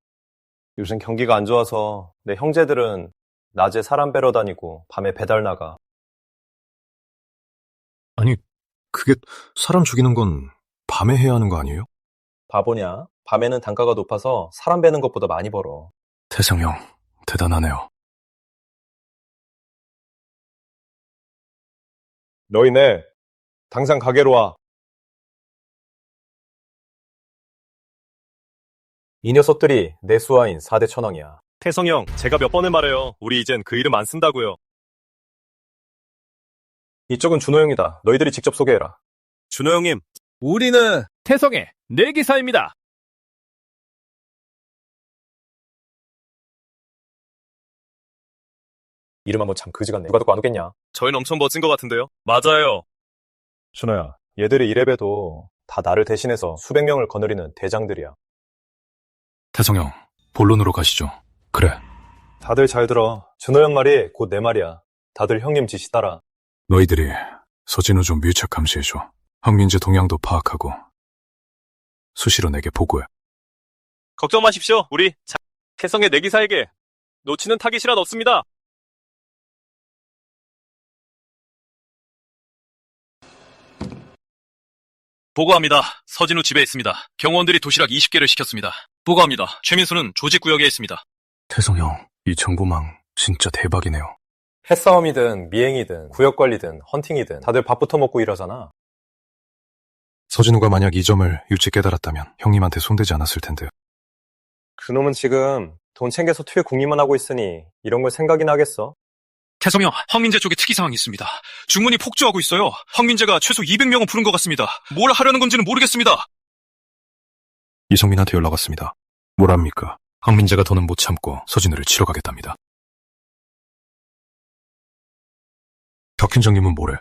요즘 경기가 안 좋아서 내 형제들은 낮에 사람 배러 다니고 밤에 배달 나가. 아니, 그게 사람 죽이는 건 밤에 해야 하는 거 아니에요? 바보냐? 밤에는 단가가 높아서 사람 배는 것보다 많이 벌어. 태성형, 대단하네요. 너희네 당장 가게로 와. 이 녀석들이 내 수하인 4대 천왕이야. 태성형, 제가 몇 번을 말해요. 우리 이젠 그 이름 안 쓴다고요. 이쪽은 준호 형이다. 너희들이 직접 소개해라. 준호 형님, 우리는 태성의 내기사입니다. 이름 한번 참 그지 같네. 누가 듣고 안 오겠냐? 저희는 엄청 멋진 것 같은데요? 맞아요. 준호야, 얘들이 이래봬도 다 나를 대신해서 수백 명을 거느리는 대장들이야. 태성형, 본론으로 가시죠. 그래. 다들 잘 들어. 준호 형 말이 곧 내 말이야. 다들 형님 지시 따라. 너희들이 서진우 좀 밀착 감시해줘. 황민재 동향도 파악하고 수시로 내게 보고해. 걱정 마십시오. 우리 태성의 내기사에게 놓치는 타깃이란 없습니다. 보고합니다. 서진우 집에 있습니다. 경호원들이 도시락 20개를 시켰습니다. 보고합니다. 최민수는 조직구역에 있습니다. 태성형, 이 정보망 진짜 대박이네요. 해싸움이든 미행이든 구역관리든 헌팅이든 다들 밥부터 먹고 일하잖아. 서진우가 만약 이 점을 일찍 깨달았다면 형님한테 손대지 않았을 텐데. 그놈은 지금 돈 챙겨서 퇴 궁리만 하고 있으니 이런 걸 생각이나 하겠어? 태성형, 황민재 쪽에 특이 상황이 있습니다. 중문이 폭주하고 있어요. 황민재가 최소 200명은 부른 것 같습니다. 뭘 하려는 건지는 모르겠습니다. 이성민한테 연락 왔습니다. 뭐랍니까? 황민재가 더는 못 참고 서진우를 치러 가겠답니다. 덕힌장님은 뭐래?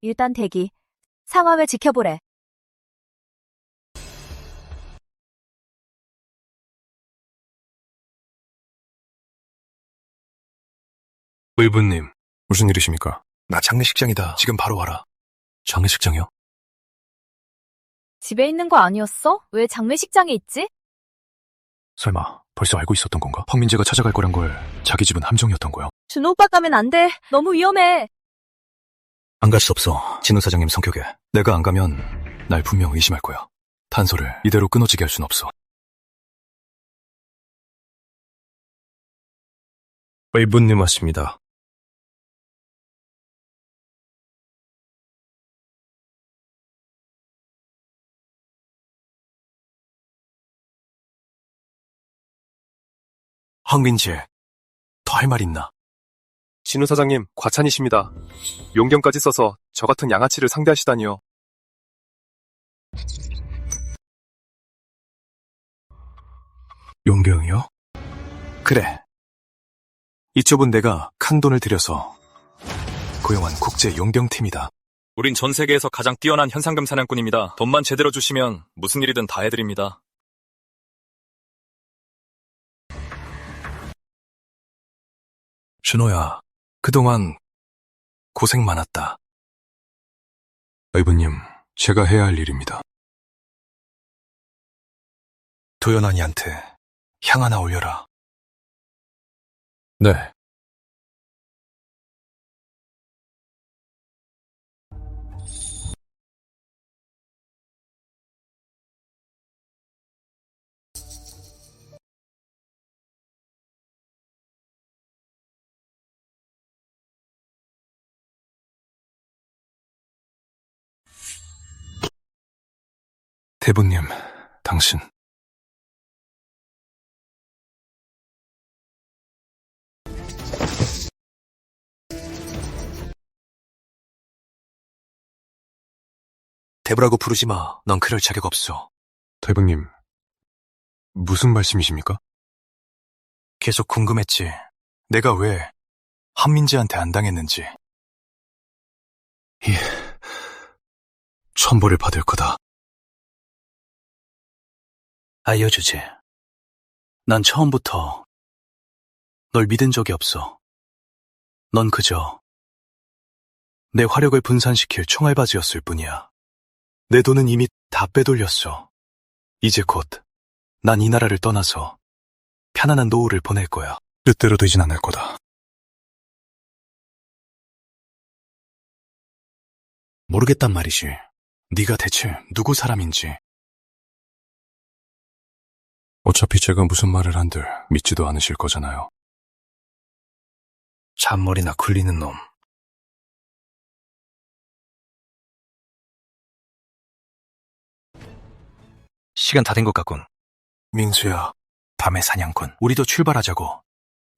일단 대기. 상황을 지켜보래. 의붓님, 무슨 일이십니까? 나 장례식장이다. 지금 바로 와라. 장례식장이요? 집에 있는 거 아니었어? 왜 장례식장에 있지? 설마 벌써 알고 있었던 건가? 황민재가 찾아갈 거란 걸 자기 집은 함정이었던 거야. 준호 오빠 가면 안 돼. 너무 위험해. 안 갈 수 없어. 진우 사장님 성격에. 내가 안 가면 날 분명 의심할 거야. 단서를 이대로 끊어지게 할 순 없어. 의붓님 왔습니다. 황민재, 더 할 말 있나? 진우 사장님, 과찬이십니다. 용경까지 써서 저 같은 양아치를 상대하시다니요. 용경이요? 그래. 이쪽은 내가 큰 돈을 들여서 고용한 국제 용경팀이다. 우린 전 세계에서 가장 뛰어난 현상금 사냥꾼입니다. 돈만 제대로 주시면 무슨 일이든 다 해드립니다. 준호야, 그동안 고생 많았다. 의붓님, 제가 해야 할 일입니다. 도연아니한테 향 하나 올려라. 네. 대부님, 당신. 대부라고 부르지 마. 넌 그럴 자격 없어. 대부님, 무슨 말씀이십니까? 계속 궁금했지. 내가 왜 한민재한테 안 당했는지. 천벌을 받을 거다. 알려주지. 난 처음부터 널 믿은 적이 없어. 넌 그저 내 화력을 분산시킬 총알바지였을 뿐이야. 내 돈은 이미 다 빼돌렸어. 이제 곧 난 이 나라를 떠나서 편안한 노후를 보낼 거야. 뜻대로 되진 않을 거다. 모르겠단 말이지. 네가 대체 누구 사람인지. 어차피 제가 무슨 말을 한들 믿지도 않으실 거잖아요. 잔머리나 굴리는 놈. 시간 다 된 것 같군. 민수야, 밤의 사냥꾼. 우리도 출발하자고.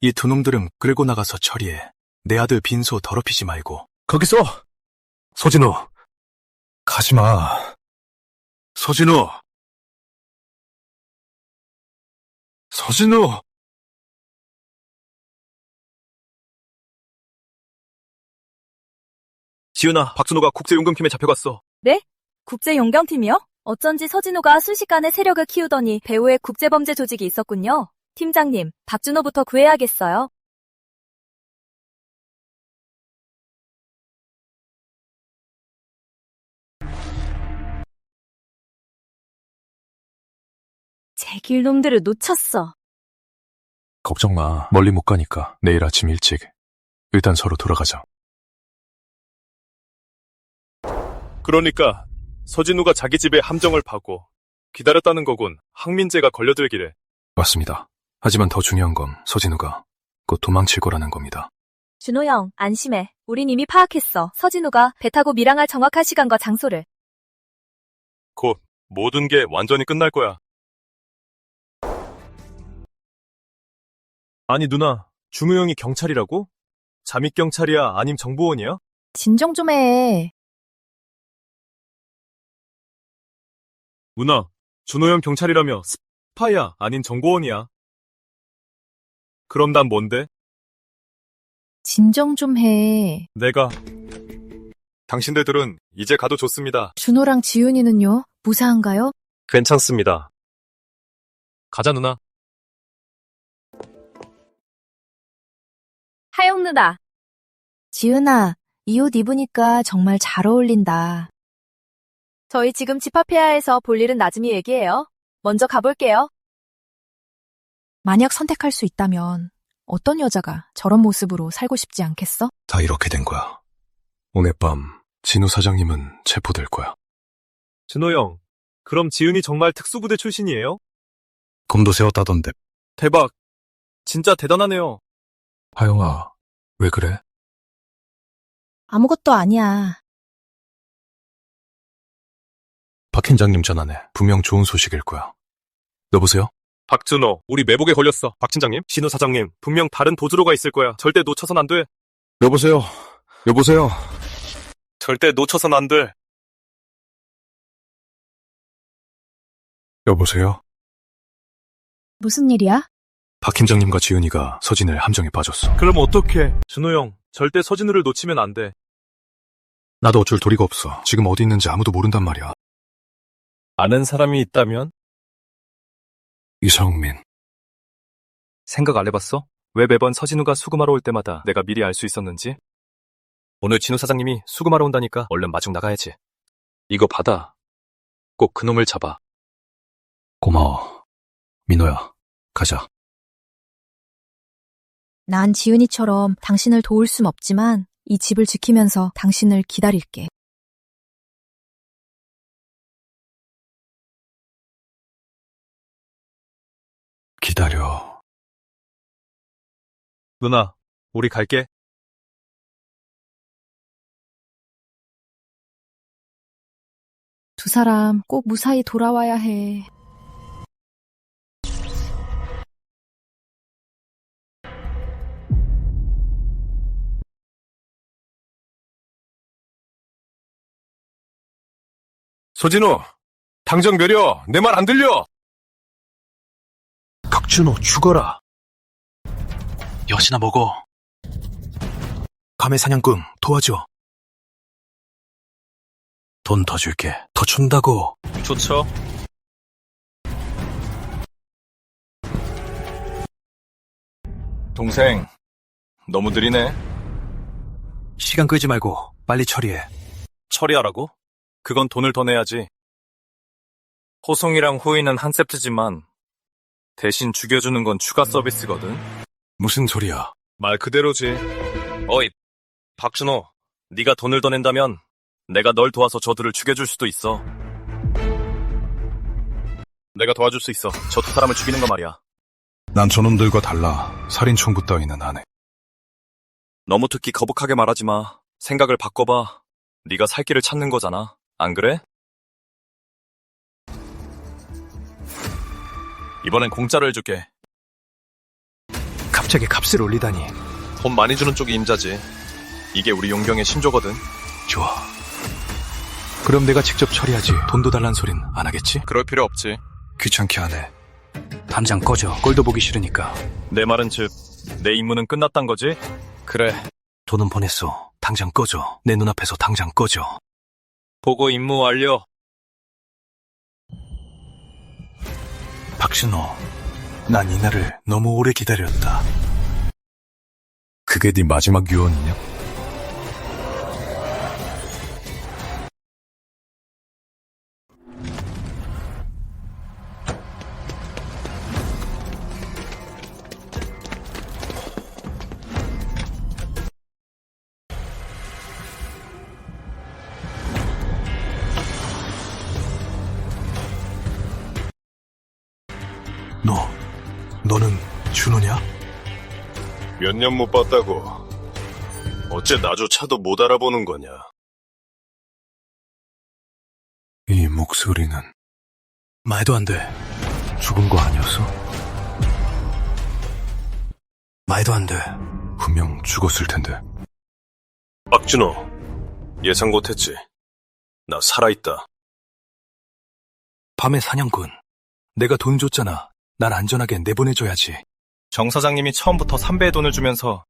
이 두 놈들은 끌고 나가서 처리해. 내 아들 빈소 더럽히지 말고. 거기서! 서진우! 가지마. 서진우! 서진우! 지은아, 박준호가 국제용금팀에 잡혀갔어. 네? 국제용경팀이요? 어쩐지 서진호가 순식간에 세력을 키우더니 배후에 국제범죄 조직이 있었군요. 팀장님, 박준호부터 구해야겠어요. 제길 놈들을 놓쳤어. 걱정 마. 멀리 못 가니까 내일 아침 일찍. 일단 서로 돌아가자. 그러니까 서진우가 자기 집에 함정을 파고 기다렸다는 거군. 황민재가 걸려들기를. 맞습니다. 하지만 더 중요한 건 서진우가 곧 도망칠 거라는 겁니다. 준호 형, 안심해. 우린 이미 파악했어. 서진우가 배 타고 밀항할 정확한 시간과 장소를. 곧 모든 게 완전히 끝날 거야. 아니 누나, 준호 형이 경찰이라고? 잠입 경찰이야? 아님 정보원이야? 진정 좀 해. 누나, 준호 형 경찰이라며 스파이야? 아닌 정보원이야? 그럼 난 뭔데? 진정 좀 해. 내가. 당신들은 이제 가도 좋습니다. 준호랑 지윤이는요? 무사한가요? 괜찮습니다. 가자 누나. 하영 누나. 지윤아, 이 옷 입으니까 정말 잘 어울린다. 저희 지금 집합해야 해서 볼 일은 나중에 얘기해요. 먼저 가볼게요. 만약 선택할 수 있다면 어떤 여자가 저런 모습으로 살고 싶지 않겠어? 다 이렇게 된 거야. 오늘 밤 진우 사장님은 체포될 거야. 준호 형, 그럼 지은이 정말 특수부대 출신이에요? 검도 세웠다던데. 대박. 진짜 대단하네요. 하영아, 왜 그래? 아무것도 아니야. 박 팀장님 전화네. 분명 좋은 소식일 거야. 여보세요? 박준호, 우리 매복에 걸렸어. 박 팀장님, 신우 사장님, 분명 다른 도주로가 있을 거야. 절대 놓쳐선 안 돼. 여보세요? 여보세요? 절대 놓쳐선 안 돼. 여보세요? 무슨 일이야? 박 팀장님과 지은이가 서진을 함정에 빠졌어. 그럼 어떡해. 준호 형, 절대 서진우를 놓치면 안 돼. 나도 어쩔 도리가 없어. 지금 어디 있는지 아무도 모른단 말이야. 아는 사람이 있다면? 이성민. 생각 안 해봤어? 왜 매번 서진우가 수금하러 올 때마다 내가 미리 알 수 있었는지? 오늘 진우 사장님이 수금하러 온다니까 얼른 마중 나가야지. 이거 받아. 꼭 그놈을 잡아. 고마워. 민호야, 가자. 난 지은이처럼 당신을 도울 순 없지만 이 집을 지키면서 당신을 기다릴게. 기다려. 누나, 우리 갈게. 두 사람 꼭 무사히 돌아와야 해. 서진우, 당장 내려. 내 말 안 들려. 박준호, 죽어라. 엿이나 먹어. 감의 사냥꾼, 도와줘. 돈 더 줄게. 더 준다고. 좋죠. 동생, 너무 느리네. 시간 끌지 말고 빨리 처리해. 처리하라고? 그건 돈을 더 내야지. 호송이랑 후이는 한 세트지만 대신 죽여주는 건 추가 서비스거든. 무슨 소리야? 말 그대로지. 어이, 박준호, 네가 돈을 더 낸다면 내가 널 도와서 저들을 죽여줄 수도 있어. 내가 도와줄 수 있어. 저 두 사람을 죽이는 거 말이야. 난 저놈들과 달라. 살인 청구 따위는 안 해. 너무 특히 거북하게 말하지 마. 생각을 바꿔봐. 네가 살 길을 찾는 거잖아. 안 그래? 이번엔 공짜로 해줄게. 갑자기 값을 올리다니. 돈 많이 주는 쪽이 임자지. 이게 우리 용병의 신조거든. 좋아. 그럼 내가 직접 처리하지. 돈도 달란 소린 안 하겠지? 그럴 필요 없지. 귀찮게 하네. 당장 꺼져. 꼴도 보기 싫으니까. 내 말은 즉, 내 임무는 끝났단 거지? 그래. 돈은 보냈어. 당장 꺼져. 내 눈앞에서 당장 꺼져. 보고 임무 완료. 박준호, 난 이날을 너무 오래 기다렸다. 그게 네 마지막 유언이냐? 너는 준호냐? 몇 년 못 봤다고. 어째 나조차도 못 알아보는 거냐? 이 목소리는 말도 안 돼. 죽은 거 아니었어? 말도 안 돼. 분명 죽었을 텐데. 박준호, 예상 못했지. 나 살아있다. 밤의 사냥꾼. 내가 돈 줬잖아. 날 안전하게 내보내줘야지. 정 사장님이 처음부터 3배의 돈을 주면서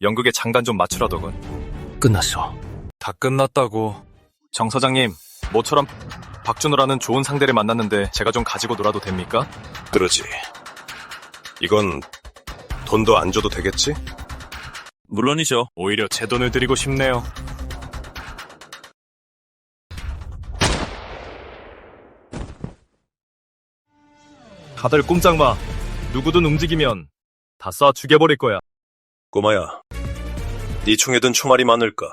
연극의 장단 좀 맞추라더군. 끝났어. 다 끝났다고. 정 사장님, 모처럼 박준호라는 좋은 상대를 만났는데 제가 좀 가지고 놀아도 됩니까? 그러지. 이건 돈도 안 줘도 되겠지? 물론이죠. 오히려 제 돈을 드리고 싶네요. 다들 꼼짝 마. 누구든 움직이면 다 쏴 죽여버릴 거야. 꼬마야, 네 총에든 총알이 많을까?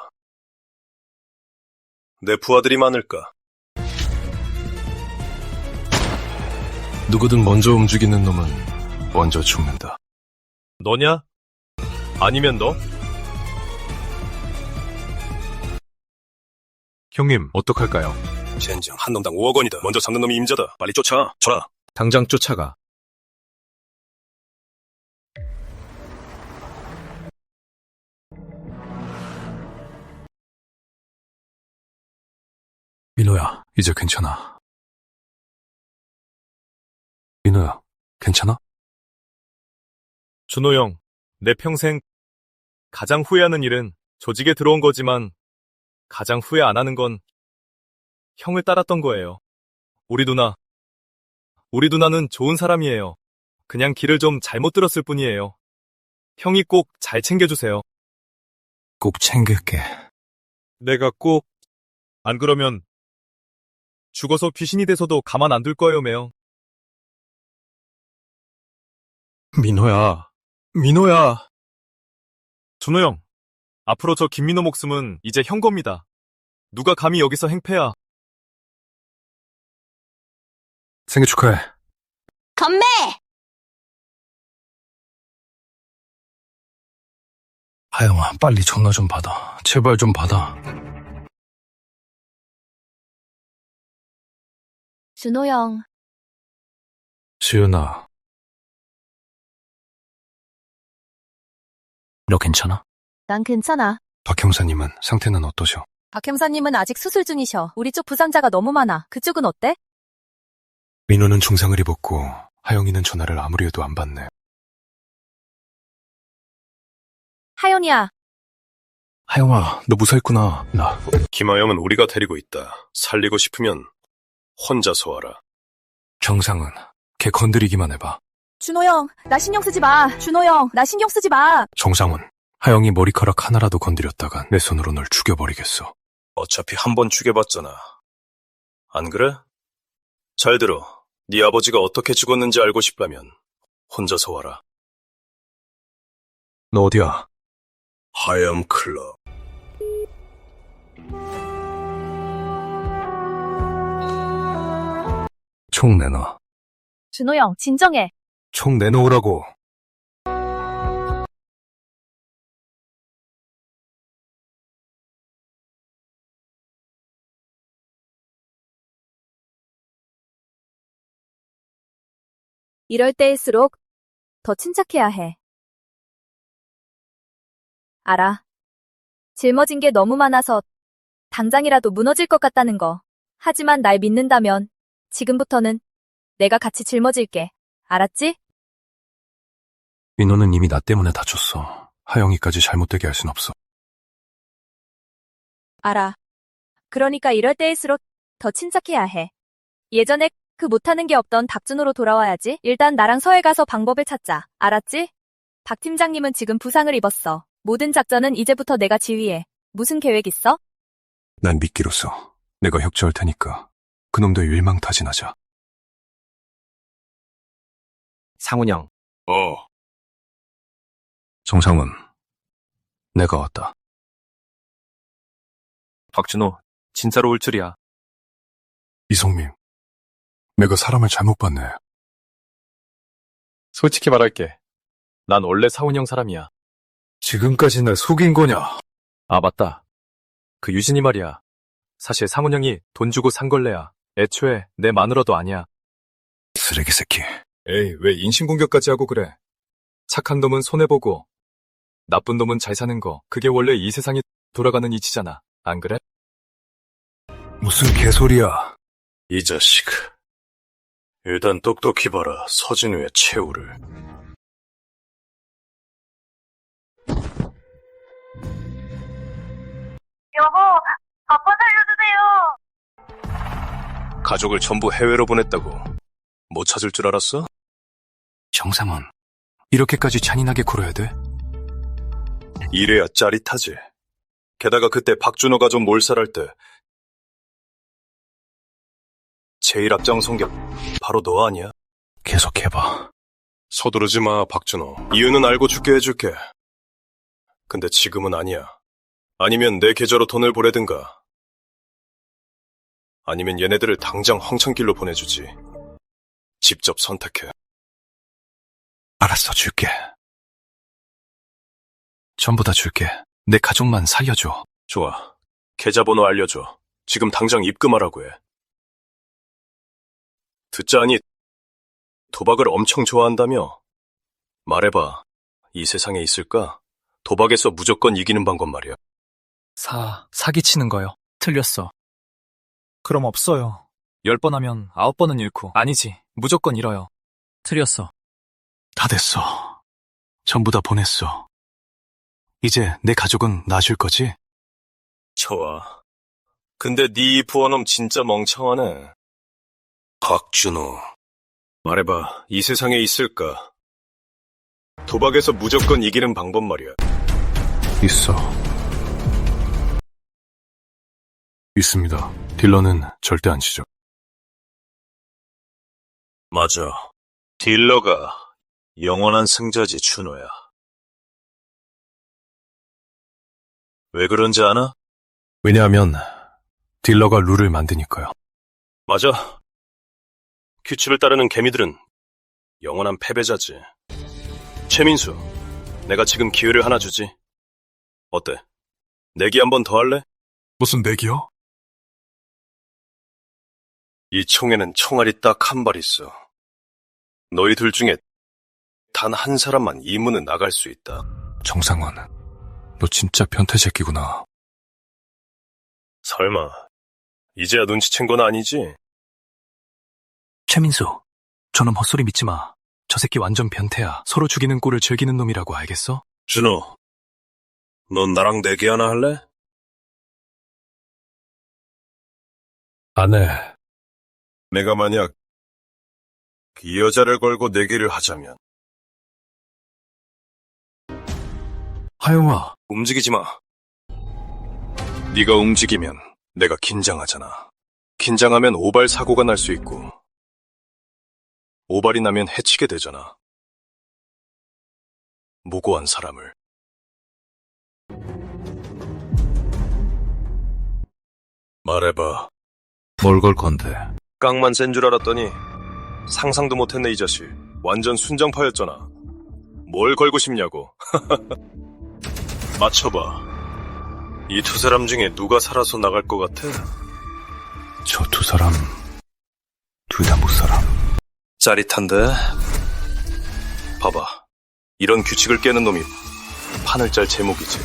내 부하들이 많을까? 누구든 먼저 움직이는 놈은 먼저 죽는다. 너냐? 아니면 너? 형님, 어떡할까요? 젠장 한 놈당 5억 원이다. 먼저 잡는 놈이 임자다. 빨리 쫓아. 줘라. 당장 쫓아가. 민호야, 이제 괜찮아. 민호야, 괜찮아? 준호 형, 내 평생 가장 후회하는 일은 조직에 들어온 거지만 가장 후회 안 하는 건 형을 따랐던 거예요. 우리 누나는 좋은 사람이에요. 그냥 길을 좀 잘못 들었을 뿐이에요. 형이 꼭 잘 챙겨주세요. 꼭 챙길게. 내가 꼭, 안 그러면 죽어서 귀신이 돼서도 가만 안 둘 거예요, 매형. 민호야. 준호 형, 앞으로 저 김민호 목숨은 이제 형 겁니다. 누가 감히 여기서 행패야. 생일 축하해. 건배! 하영아, 빨리 전화 좀 받아. 제발 좀 받아. 준호 형, 시은아. 너 괜찮아? 난 괜찮아. 박 형사님은 상태는 어떠셔? 박 형사님은 아직 수술 중이셔. 우리 쪽 부상자가 너무 많아. 그쪽은 어때? 민호는 중상을 입었고 하영이는 전화를 아무리 해도 안 받네. 하연이야. 하영아, 너 무사했구나. 나 김하영은 우리가 데리고 있다. 살리고 싶으면 혼자서 와라. 정상은 걔 건드리기만 해봐. 준호 형, 나 신경 쓰지 마. 준호 형, 나 신경 쓰지 마. 정상훈, 하영이 머리카락 하나라도 건드렸다간 내 손으로 널 죽여버리겠어. 어차피 한 번 죽여봤잖아. 안 그래? 잘 들어. 네 아버지가 어떻게 죽었는지 알고 싶다면 혼자서 와라. 너 어디야? 하염 클럽. 총 내놔. 준호 형, 진정해. 총 내놓으라고. 이럴 때일수록 더 침착해야 해. 알아. 짊어진 게 너무 많아서 당장이라도 무너질 것 같다는 거. 하지만 날 믿는다면 지금부터는 내가 같이 짊어질게. 알았지? 민호는 이미 나 때문에 다쳤어. 하영이까지 잘못되게 할 순 없어. 알아. 그러니까 이럴 때일수록 더 침착해야 해. 예전에 그 못하는 게 없던 박준호로 돌아와야지. 일단 나랑 서해 가서 방법을 찾자. 알았지? 박 팀장님은 지금 부상을 입었어. 모든 작전은 이제부터 내가 지휘해. 무슨 계획 있어? 난 미끼로서 내가 협조할 테니까 그놈들 일망타진하자. 상훈 형. 정상훈, 내가 왔다. 박준호, 진짜로 올 줄이야. 이성민, 내가 사람을 잘못 봤네. 솔직히 말할게. 난 원래 상훈 형 사람이야. 지금까지 날 속인 거냐? 아, 맞다. 그 유진이 말이야. 사실 상훈 형이 돈 주고 산 걸래야. 애초에 내 마누라도 아니야. 쓰레기 새끼. 에이, 왜 인신공격까지 하고 그래? 착한 놈은 손해보고, 나쁜 놈은 잘 사는 거, 그게 원래 이 세상이 돌아가는 이치잖아. 안 그래? 무슨 개소리야. 이 자식. 일단 똑똑히 봐라, 서진우의 최후를. 여보, 아빠 살려주세요. 가족을 전부 해외로 보냈다고. 못 찾을 줄 알았어? 정상원, 이렇게까지 잔인하게 굴어야 돼? 이래야 짜릿하지. 게다가 그때 박준호 가족 몰살할 때 제일 앞장선 게 바로 너 아니야? 계속해봐. 서두르지 마, 박준호. 이유는 알고 죽게 해줄게. 근데 지금은 아니야. 아니면 내 계좌로 돈을 보내든가. 아니면 얘네들을 당장 황천길로 보내주지. 직접 선택해. 알았어, 줄게. 전부 다 줄게. 내 가족만 살려줘. 좋아. 계좌번호 알려줘. 지금 당장 입금하라고 해. 듣자하니 도박을 엄청 좋아한다며? 말해봐. 이 세상에 있을까? 도박에서 무조건 이기는 방법 말이야. 사기치는 거요. 틀렸어. 그럼 없어요. 10번 하면 9번은 잃고. 아니지. 무조건 잃어요. 틀렸어. 다 됐어. 전부 다 보냈어. 이제 내 가족은 놔줄 거지? 좋아. 근데 네 이 부하놈 진짜 멍청하네. 박준호. 말해봐. 이 세상에 있을까? 도박에서 무조건 이기는 방법 말이야. 있어. 있습니다. 딜러는 절대 안 치죠. 맞아. 딜러가 영원한 승자지, 준호야. 왜 그런지 아나? 왜냐하면 딜러가 룰을 만드니까요. 맞아. 규칙을 따르는 개미들은 영원한 패배자지. 최민수, 내가 지금 기회를 하나 주지. 어때? 내기 한 번 더 할래? 무슨 내기요? 이 총에는 총알이 딱 한 발 있어. 너희 둘 중에 단 한 사람만 이 문을 나갈 수 있다. 정상원, 너 진짜 변태 새끼구나. 설마 이제야 눈치챈 건 아니지? 최민수, 저놈 헛소리 믿지 마. 저 새끼 완전 변태야. 서로 죽이는 꼴을 즐기는 놈이라고, 알겠어? 준호, 넌 나랑 내기 하나 할래? 안 해. 내가 만약 이 여자를 걸고 내기를 하자면. 하영아, 움직이지 마. 네가 움직이면 내가 긴장하잖아. 긴장하면 오발 사고가 날 수 있고, 오발이 나면 해치게 되잖아. 무고한 사람을. 말해봐. 뭘 걸 건데? 깡만 센 줄 알았더니 상상도 못했네, 이 자식. 완전 순정파였잖아. 뭘 걸고 싶냐고. 맞춰봐. 이 두 사람 중에 누가 살아서 나갈 것 같아? 저 두 사람, 둘 다 못 살아. 짜릿한데? 봐봐. 이런 규칙을 깨는 놈이 판을 짤 제목이지.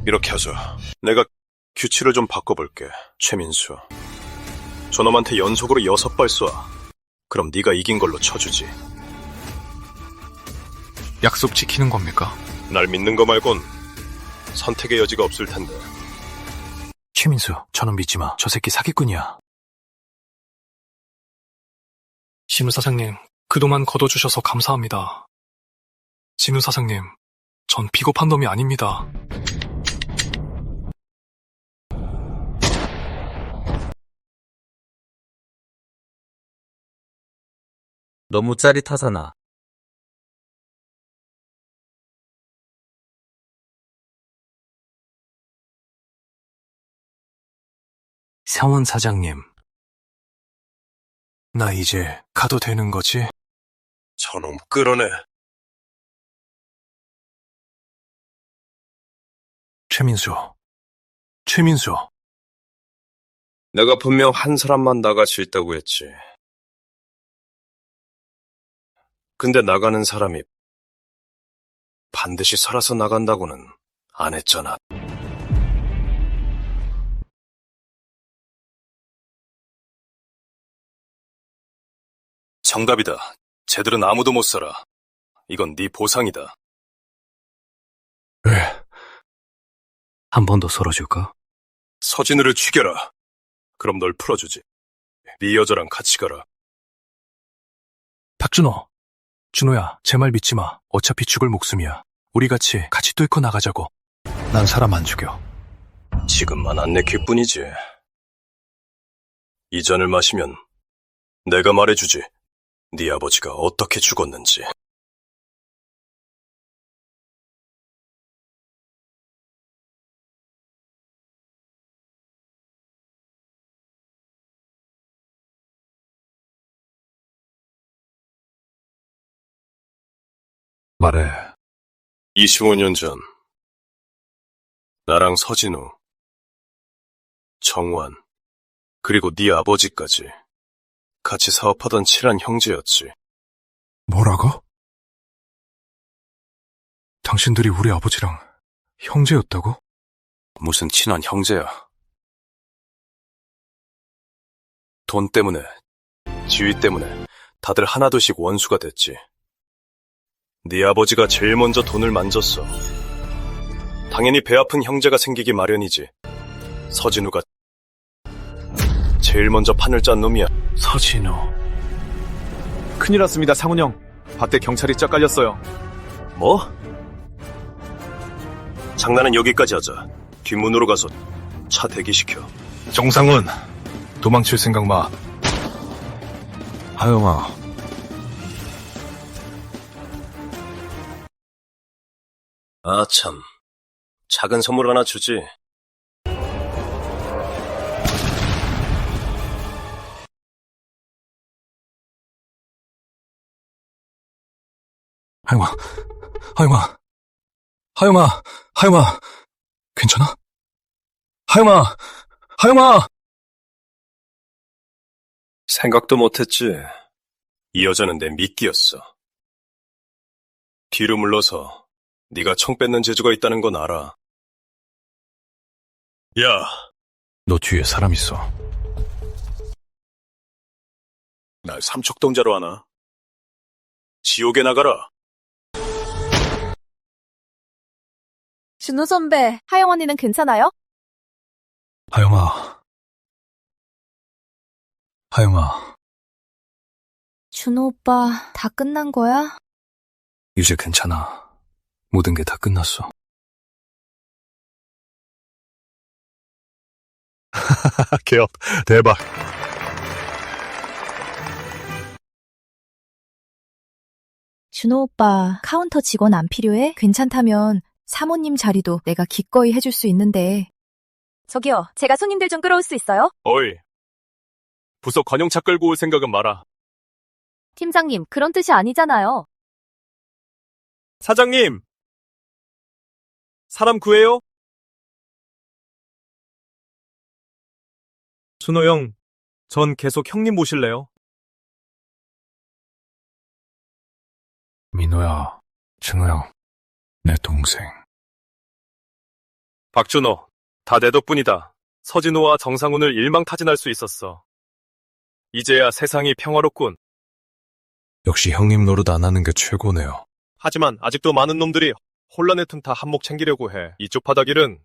이렇게 하자. 내가 규칙을 좀 바꿔볼게. 최민수. 저놈한테 연속으로 6발 쏴. 그럼 네가 이긴 걸로 쳐주지. 약속 지키는 겁니까? 날 믿는 거 말곤 선택의 여지가 없을 텐데. 최민수, 저놈 믿지 마. 저 새끼 사기꾼이야. 진우 사장님, 그동안 거둬주셔서 감사합니다. 진우 사장님, 전 비겁한 놈이 아닙니다. 너무 짜릿하잖아. 상원 사장님, 나 이제 가도 되는 거지? 저놈 끌어내. 최민수. 내가 분명 한 사람만 나갈 수 있다고 했지. 근데 나가는 사람이 반드시 살아서 나간다고는 안 했잖아. 정답이다. 쟤들은 아무도 못 살아. 이건 네 보상이다. 왜? 한 번 더 썰어줄까? 서진우를 죽여라. 그럼 널 풀어주지. 네 여자랑 같이 가라. 박준호. 준호야, 제 말 믿지 마. 어차피 죽을 목숨이야. 우리 같이 뚫고 나가자고. 난 사람 안 죽여. 지금만 안 내킬 뿐이지. 이 잔을 마시면 내가 말해주지. 네 아버지가 어떻게 죽었는지. 말해. 25년 전 나랑 서진우, 정환, 그리고 네 아버지까지 같이 사업하던 친한 형제였지. 뭐라고? 당신들이 우리 아버지랑 형제였다고? 무슨 친한 형제야. 돈 때문에, 지위 때문에 다들 하나둘씩 원수가 됐지. 네 아버지가 제일 먼저 돈을 만졌어. 당연히 배 아픈 형제가 생기기 마련이지. 서진우가 제일 먼저 판을 짠 놈이야. 서진우. 큰일 났습니다, 상훈 형. 밭에 경찰이 쫙 깔렸어요. 뭐? 장난은 여기까지 하자. 뒷문으로 가서 차 대기시켜. 정상훈, 도망칠 생각 마. 하영아. 아, 참. 작은 선물 하나 주지. 하영아. 괜찮아? 하영아! 생각도 못했지. 이 여자는 내 미끼였어. 뒤로 물러서 네가 총 뺏는 재주가 있다는 건 알아. 야, 너 뒤에 사람 있어. 날 삼척동자로 하나? 지옥에 나가라. 준호 선배, 하영 언니는 괜찮아요? 하영아. 준호 오빠, 다 끝난 거야? 이제 괜찮아. 모든 게 다 끝났어. 개업, 대박. 준호 오빠, 카운터 직원 안 필요해? 괜찮다면 사모님 자리도 내가 기꺼이 해줄 수 있는데. 저기요, 제가 손님들 좀 끌어올 수 있어요? 어이. 부서 관용차 끌고 올 생각은 마라. 팀장님, 그런 뜻이 아니잖아요. 사장님! 사람 구해요? 준호 형, 전 계속 형님 모실래요? 민호야, 준호 형, 내 동생. 박준호, 다 내 덕분이다. 서진호와 정상훈을 일망타진할 수 있었어. 이제야 세상이 평화롭군. 역시 형님 노릇 안 하는 게 최고네요. 하지만 아직도 많은 놈들이 혼란의 틈타 한몫 챙기려고 해. 이쪽 바닥일은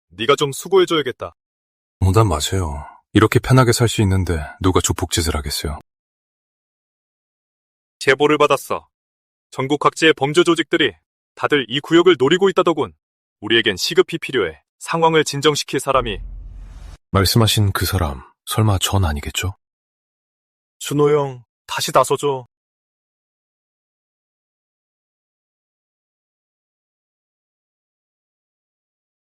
네가 좀 수고해줘야겠다. 농담 마세요. 이렇게 편하게 살 수 있는데 누가 조폭짓을 하겠어요. 제보를 받았어. 전국 각지의 범죄 조직들이 다들 이 구역을 노리고 있다더군. 우리에겐 시급히 필요해. 상황을 진정시킬 사람이. 말씀하신 그 사람 설마 전 아니겠죠? 준호 형, 다시 나서줘.